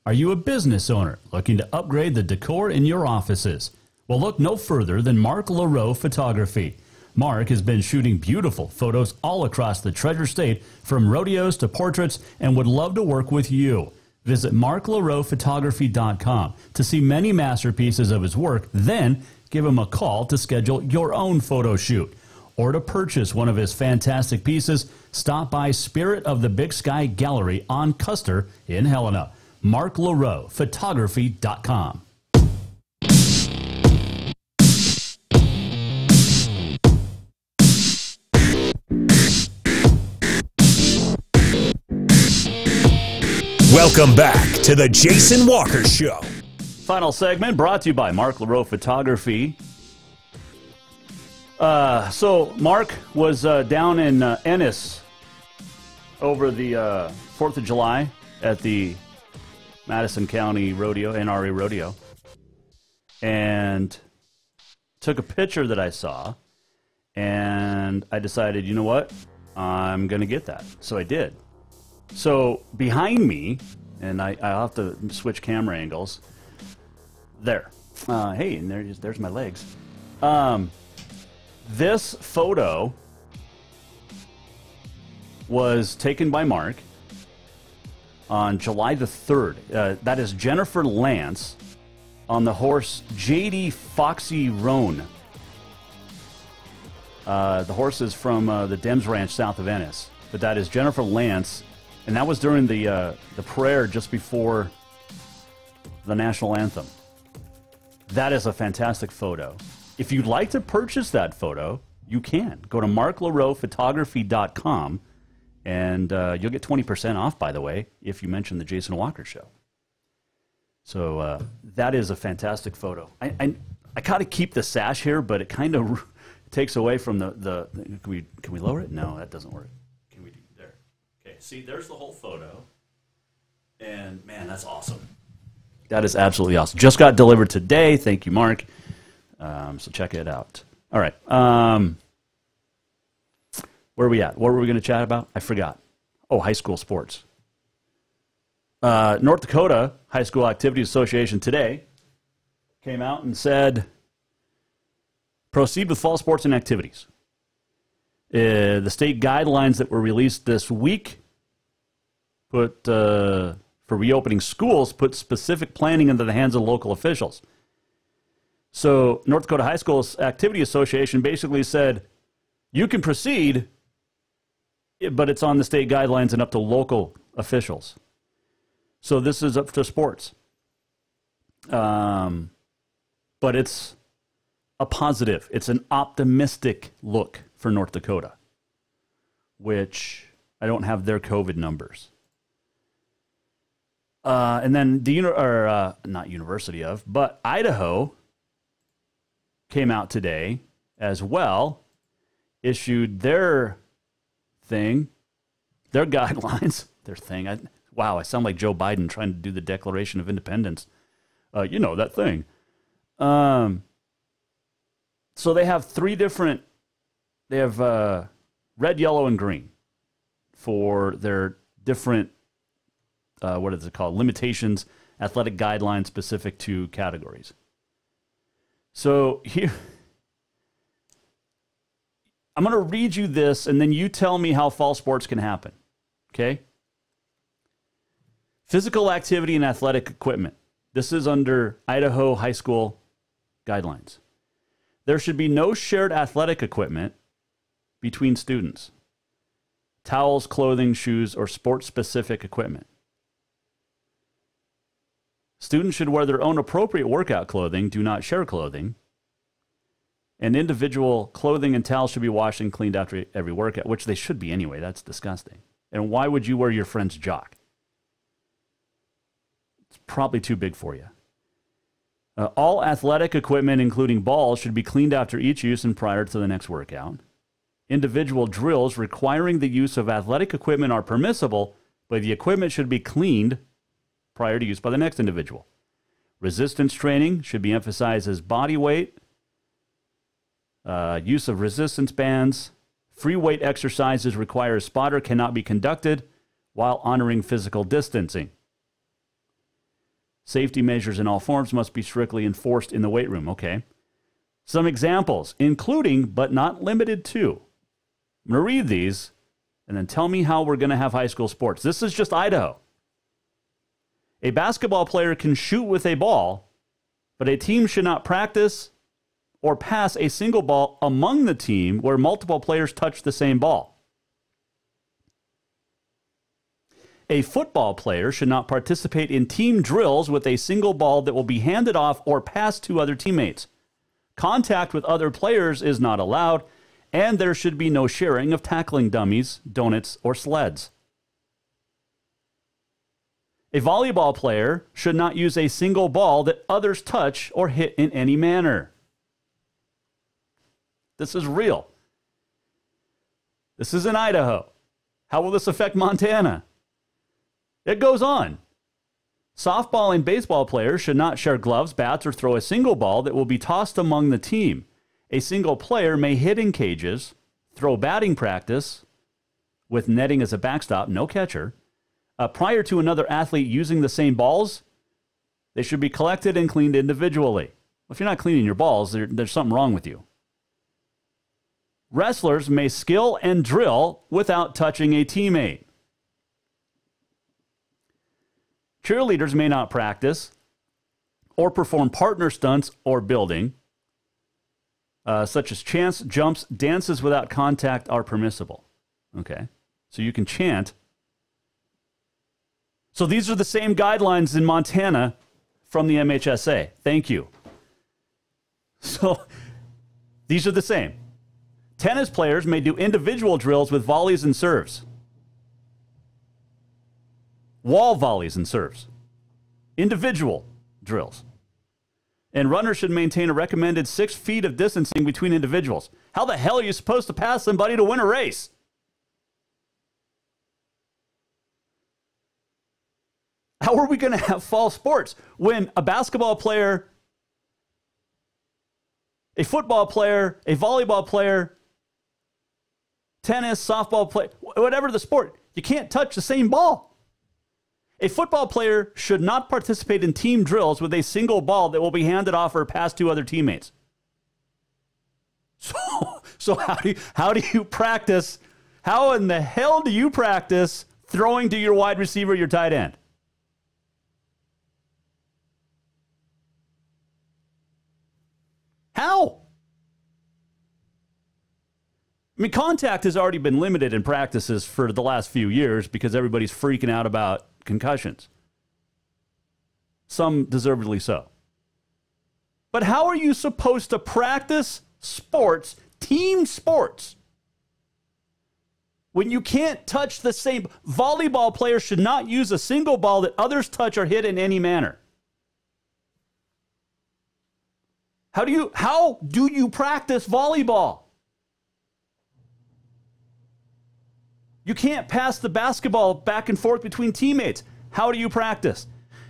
Are you a business owner looking to upgrade the decor in your offices? Well, look no further than Mark LaRoe Photography. Mark has been shooting beautiful photos all across the Treasure State, from rodeos to portraits, and would love to work with you. Visit marklaroephotography.com to see many masterpieces of his work, then give him a call to schedule your own photo shoot. Or to purchase one of his fantastic pieces, stop by Spirit of the Big Sky Gallery on Custer in Helena. marklaroephotography.com. Welcome back to the Jason Walker Show. Final segment brought to you by Mark LaRoe Photography. So Mark was down in Ennis over the 4th of July at the Madison County Rodeo, NRA Rodeo, and took a picture that I saw, and I decided, you know what, I'm going to get that. So I did. So behind me, and I'll have to switch camera angles, there. Hey, and there's my legs. This photo was taken by Mark on July the 3rd. That is Jennifer Lance on the horse J.D. Foxy Roan. The horse is from the Dems Ranch south of Ennis. But that is Jennifer Lance, and that was during the prayer just before the national anthem. That is a fantastic photo. If you'd like to purchase that photo, you can. Go to marklaroephotography.com, and you'll get 20% off, by the way, if you mention the Jason Walker Show. So that is a fantastic photo. I kind of keep the sash here, but it kind of takes away from the can we lower it? No, that doesn't work. Can we do there? Okay, see, there's the whole photo. And, man, that's awesome. That is absolutely awesome. Just got delivered today. Thank you, Mark. So check it out. All right. Where are we at? What were we going to chat about? I forgot. Oh, high school sports. North Dakota High School Activities Association today came out and said, proceed with fall sports and activities. The state guidelines that were released this week put for reopening schools put specific planning into the hands of local officials. So North Dakota High School Activity Association basically said, you can proceed, but it's on the state guidelines and up to local officials. So this is up to sports. But it's a positive. It's an optimistic look for North Dakota, which I don't have their COVID numbers. And then not University of, but Idaho came out today as well, issued their thing, their guidelines, their thing. Wow, I sound like Joe Biden trying to do the Declaration of Independence. You know, that thing. So they have they have red, yellow, and green for their different, what is it called, limitations, athletic guidelines specific to categories. So here, I'm going to read you this, and then you tell me how fall sports can happen, okay? Physical activity and athletic equipment. This is under Idaho high school guidelines. There should be no shared athletic equipment between students. Towels, clothing, shoes, or sports-specific equipment. Students should wear their own appropriate workout clothing, do not share clothing. And individual clothing and towels should be washed and cleaned after every workout, which they should be anyway. That's disgusting. And why would you wear your friend's jock? It's probably too big for you. All athletic equipment, including balls, should be cleaned after each use and prior to the next workout. Individual drills requiring the use of athletic equipment are permissible, but the equipment should be cleaned prior to use by the next individual. Resistance training should be emphasized as body weight, use of resistance bands. Free weight exercises require a spotter cannot be conducted while honoring physical distancing. Safety measures in all forms must be strictly enforced in the weight room. Okay. Some examples, including but not limited to. I'm going to read these and then tell me how we're going to have high school sports. This is just Idaho. A basketball player can shoot with a ball, but a team should not practice or pass a single ball among the team where multiple players touch the same ball. A football player should not participate in team drills with a single ball that will be handed off or passed to other teammates. Contact with other players is not allowed, and there should be no sharing of tackling dummies, donuts, or sleds. A volleyball player should not use a single ball that others touch or hit in any manner. This is real. This is in Idaho. How will this affect Montana? It goes on. Softball and baseball players should not share gloves, bats, or throw a single ball that will be tossed among the team. A single player may hit in cages, throw batting practice with netting as a backstop, no catcher. Prior to another athlete using the same balls, they should be collected and cleaned individually. If you're not cleaning your balls, there's something wrong with you. Wrestlers may skill and drill without touching a teammate. Cheerleaders may not practice or perform partner stunts or building, such as chants, jumps, dances without contact are permissible. Okay, so you can chant. So these are the same guidelines in Montana from the MHSA. Thank you. So these are the same. Tennis players may do individual drills with volleys and serves. Wall volleys and serves. Individual drills. And runners should maintain a recommended 6 feet of distancing between individuals. How the hell are you supposed to pass somebody to win a race? How are we going to have fall sports when a basketball player, a football player, a volleyball player, tennis, softball player, whatever the sport, you can't touch the same ball? A football player should not participate in team drills with a single ball that will be handed off or passed to other teammates. So how do you practice? How in the hell do you practice throwing to your wide receiver, your tight end? How? I mean, contact has already been limited in practices for the last few years because everybody's freaking out about concussions. Some deservedly so. But how are you supposed to practice sports, team sports, when you can't touch the same? Volleyball players should not use a single ball that others touch or hit in any manner. How do you practice volleyball? You can't pass the basketball back and forth between teammates. How do you practice?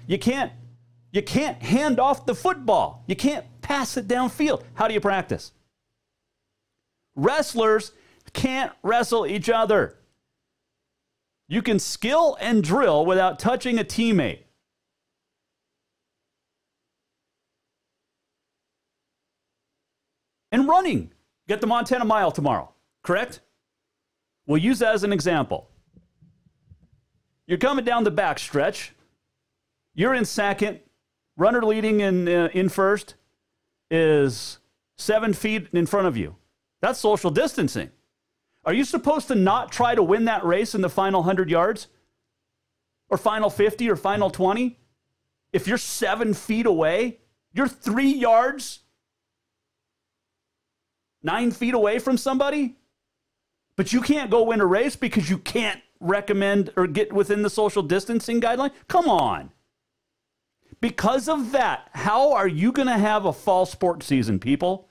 You can't hand off the football. You can't pass it downfield. How do you practice? Wrestlers can't wrestle each other. You can skill and drill without touching a teammate. And running. Get the Montana Mile tomorrow, correct? We'll use that as an example. You're coming down the back stretch. You're in second. Runner leading in first is 7 feet in front of you. That's social distancing. Are you supposed to not try to win that race in the final 100 yards? Or final 50 or final 20? If you're 7 feet away, you're 3 yards, 9 feet away from somebody, but you can't go win a race because you can't recommend or get within the social distancing guideline? Come on. Because of that, how are you going to have a fall sports season, people?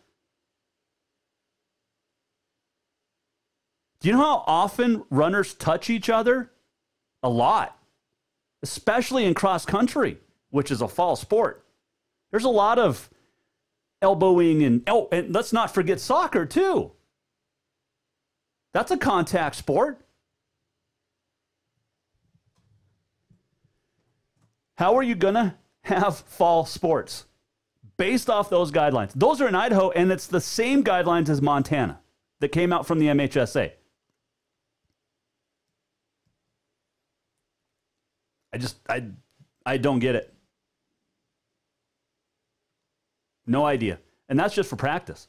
Do you know how often runners touch each other? A lot. Especially in cross country, which is a fall sport. There's a lot of elbowing and let's not forget soccer too. That's a contact sport. How are you going to have fall sports based off those guidelines? Those are in Idaho, and it's the same guidelines as Montana that came out from the MHSA. I don't get it. No idea. And that's just for practice.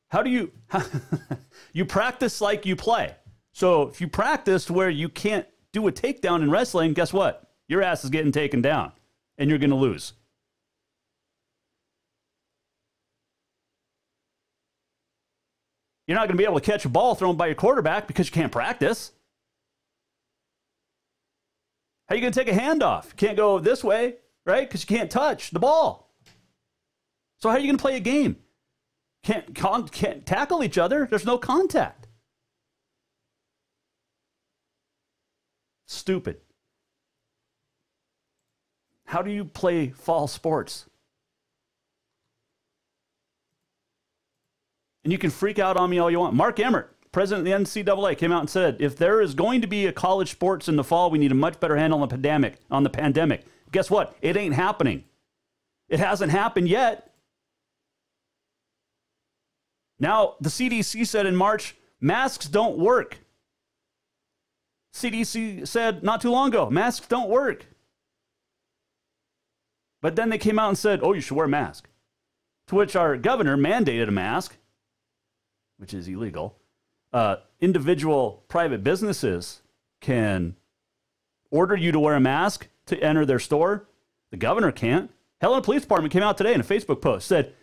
How do you, you practice like you play. So if you practice where you can't do a takedown in wrestling, guess what? Your ass is getting taken down, and you're going to lose. You're not going to be able to catch a ball thrown by your quarterback because you can't practice. How are you going to take a handoff? You can't go this way, right? Because you can't touch the ball. So how are you going to play a game? Can't tackle each other. There's no contact. Stupid. How do you play fall sports? And you can freak out on me all you want. Mark Emmert, president of the NCAA, came out and said, if there is going to be a college sports in the fall, we need a much better handle on the pandemic. Guess what? It ain't happening. It hasn't happened yet. Now, the CDC said in March, masks don't work. CDC said not too long ago, masks don't work. But then they came out and said, oh, you should wear a mask. To which our governor mandated a mask, which is illegal. Individual private businesses can order you to wear a mask to enter their store. The governor can't. Helena Police Department came out today in a Facebook post, said,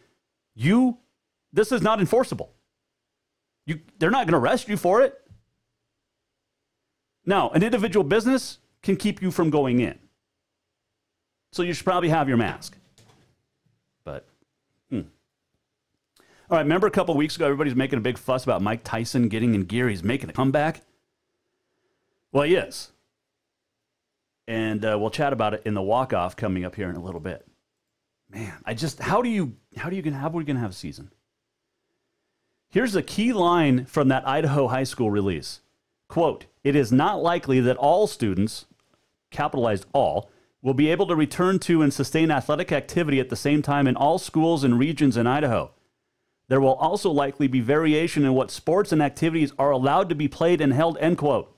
this is not enforceable. They're not going to arrest you for it. Now, an individual business can keep you from going in. So you should probably have your mask. But, All right, remember a couple of weeks ago, everybody's making a big fuss about Mike Tyson getting in gear. He's making a comeback. Well, he is. And we'll chat about it in the walk-off coming up here in a little bit. Man, how are we going to have a season? Here's a key line from that Idaho high school release. Quote, it is not likely that all students, capitalized all, will be able to return to and sustain athletic activity at the same time in all schools and regions in Idaho. There will also likely be variation in what sports and activities are allowed to be played and held, end quote.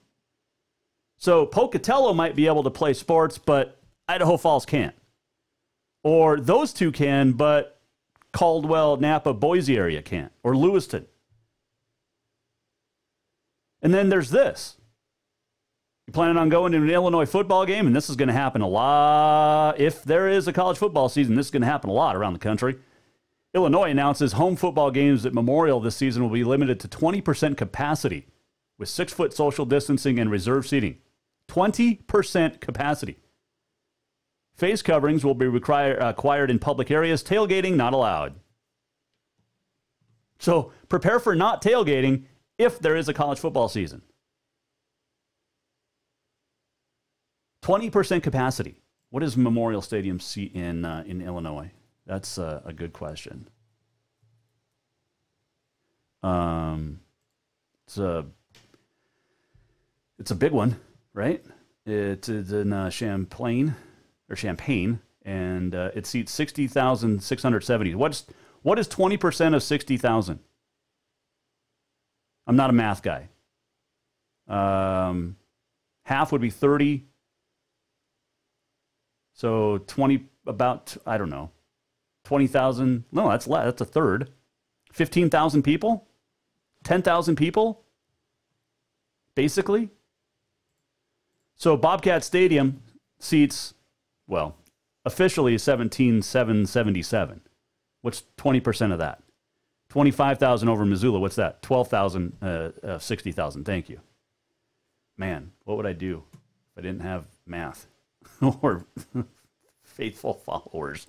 So Pocatello might be able to play sports, but Idaho Falls can't. Or those two can, but Caldwell, Napa, Boise area can't. Or Lewiston. And then there's this. You planning on going to an Illinois football game? And this is going to happen a lot. If there is a college football season, this is going to happen a lot around the country. Illinois announces home football games at Memorial this season will be limited to 20% capacity with 6-foot social distancing and reserved seating. 20% capacity. Face coverings will be acquired in public areas. Tailgating not allowed. So prepare for not tailgating if there is a college football season. 20% capacity. What does Memorial Stadium seat in Illinois? That's a good question. It's a big one, right? It's in Champaign, and it seats 60,670. What is 20% of 60,000? I'm not a math guy. Half would be 30. So 20, about, I don't know, 20,000. No, that's a third. 15,000 people? 10,000 people? Basically. So Bobcat Stadium seats, well, officially 17,777. What's 20% of that? 25,000 over Missoula. What's that? 12,000, 60,000. Thank you. Man, what would I do if I didn't have math or faithful followers?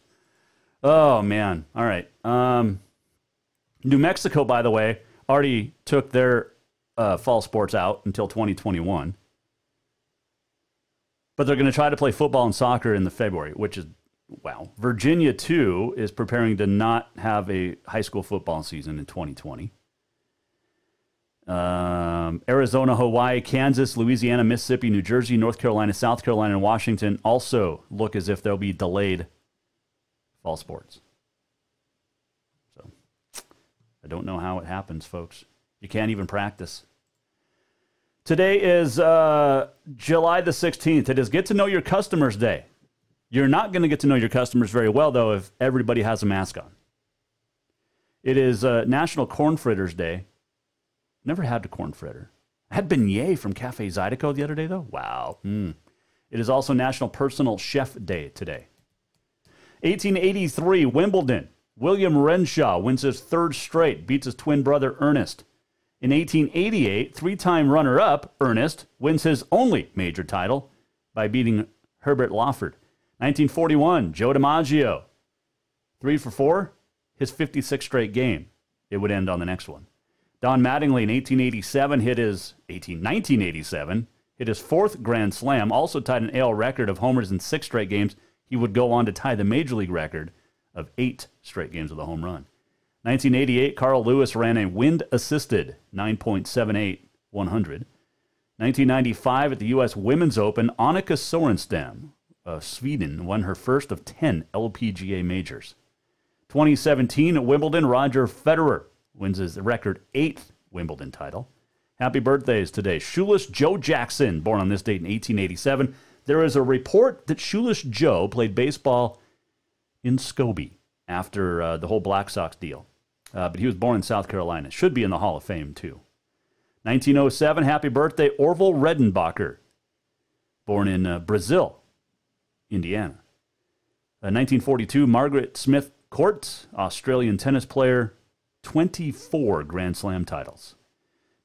Oh, man. All right. New Mexico, by the way, already took their fall sports out until 2021. But they're going to try to play football and soccer in the February, which is, wow. Virginia, too, is preparing to not have a high school football season in 2020. Arizona, Hawaii, Kansas, Louisiana, Mississippi, New Jersey, North Carolina, South Carolina, and Washington also look as if they'll be delayed fall sports. So I don't know how it happens, folks. You can't even practice. Today is July the 16th. It is Get to Know Your Customers Day. You're not going to get to know your customers very well, though, if everybody has a mask on. It is National Corn Fritters Day. Never had a corn fritter. I had beignet from Cafe Zydeco the other day, though. Wow. It is also National Personal Chef Day today. 1883, Wimbledon. William Renshaw wins his third straight, beats his twin brother Ernest. In 1888, three-time runner-up Ernest wins his only major title by beating Herbert Lawford. 1941, Joe DiMaggio. 3 for 4, his 56th straight game. It would end on the next one. Don Mattingly in 1987 hit his fourth Grand Slam, also tied an AL record of homers in 6 straight games. He would go on to tie the Major League record of 8 straight games with a home run. 1988, Carl Lewis ran a wind-assisted 9.78 100. 1995, at the U.S. Women's Open, Annika Sorenstam of Sweden won her first of 10 LPGA majors. 2017, at Wimbledon, Roger Federer wins his record 8th Wimbledon title. Happy birthdays today. Shoeless Joe Jackson, born on this date in 1887. There is a report that Shoeless Joe played baseball in Scobie after the whole Black Sox deal. But he was born in South Carolina. Should be in the Hall of Fame, too. 1907, happy birthday, Orville Redenbacher, born in Brazil, Indiana. 1942, Margaret Smith Court, Australian tennis player, 24 Grand Slam titles.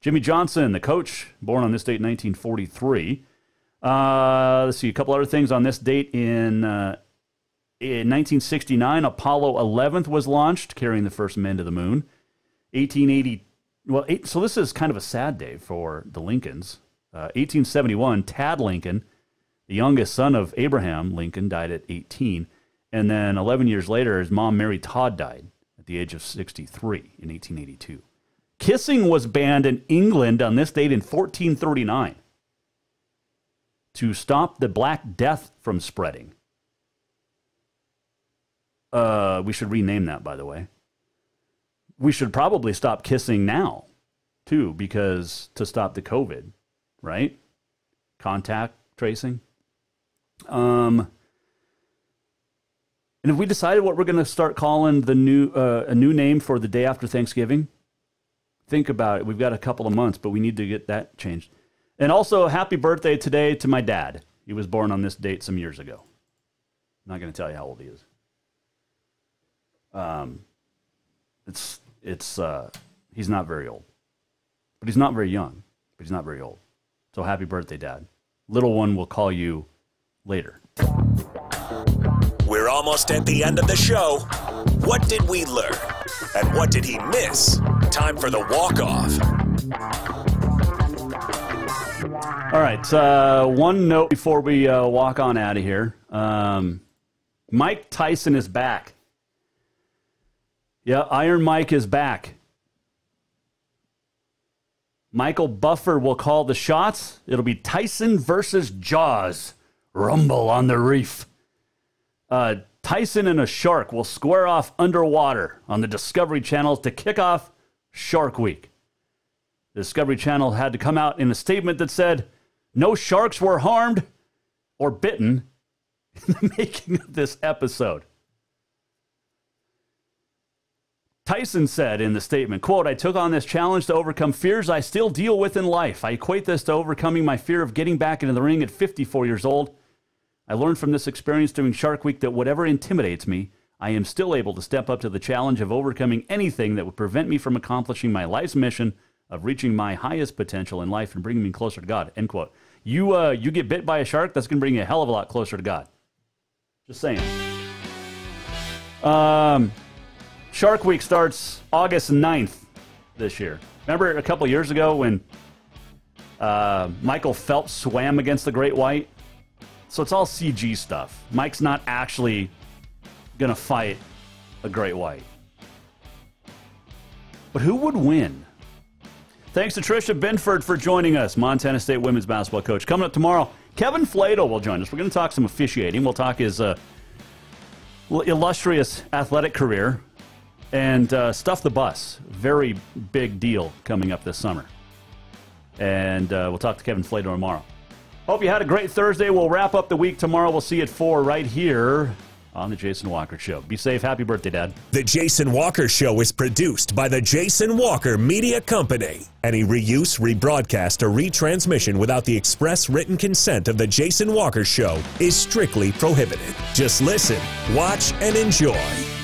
Jimmy Johnson, the coach, born on this date in 1943. Let's see, a couple other things on this date. In 1969, Apollo 11th was launched, carrying the first men to the moon. 1880, so this is kind of a sad day for the Lincolns. 1871, Tad Lincoln, the youngest son of Abraham Lincoln, died at 18. And then 11 years later, his mom, Mary Todd, died at the age of 63 in 1882. Kissing was banned in England on this date in 1439 to stop the Black Death from spreading. We should rename that, by the way. We should probably stop kissing now, too, because to stop the COVID, right? Contact tracing. And have we decided what we're going to start calling the a new name for the day after Thanksgiving? Think about it. We've got a couple of months, but we need to get that changed. And also, happy birthday today to my dad. He was born on this date some years ago. I'm not going to tell you how old he is. He's not very old. But he's not very young. But he's not very old. So happy birthday, Dad. Little one will call you later. We're almost at the end of the show. What did we learn? And what did he miss? Time for the walk-off. All right, one note before we walk on out of here. Mike Tyson is back. Yeah, Iron Mike is back. Michael Buffer will call the shots. It'll be Tyson versus Jaws. Rumble on the reef. Tyson and a shark will square off underwater on the Discovery Channel to kick off Shark Week. The Discovery Channel had to come out in a statement that said, no sharks were harmed or bitten in the making of this episode. Tyson said in the statement, quote, I took on this challenge to overcome fears I still deal with in life. I equate this to overcoming my fear of getting back into the ring at 54 years old. I learned from this experience during Shark Week that whatever intimidates me, I am still able to step up to the challenge of overcoming anything that would prevent me from accomplishing my life's mission of reaching my highest potential in life and bringing me closer to God, end quote. You get bit by a shark, that's going to bring you a hell of a lot closer to God. Just saying. Shark Week starts August 9th this year. Remember a couple years ago when Michael Phelps swam against the great white? So it's all CG stuff. Mike's not actually going to fight a great white. But who would win? Thanks to Tricia Binford for joining us, Montana State women's basketball coach. Coming up tomorrow, Kevin Flato will join us. We're going to talk some officiating. We'll talk his illustrious athletic career and Stuff the Bus. Very big deal coming up this summer. And we'll talk to Kevin Flato tomorrow. Hope you had a great Thursday. We'll wrap up the week tomorrow. We'll see you at 4 right here on the Jason Walker Show. Be safe. Happy birthday, Dad. The Jason Walker Show is produced by the Jason Walker Media Company. Any reuse, rebroadcast, or retransmission without the express written consent of the Jason Walker Show is strictly prohibited. Just listen, watch, and enjoy.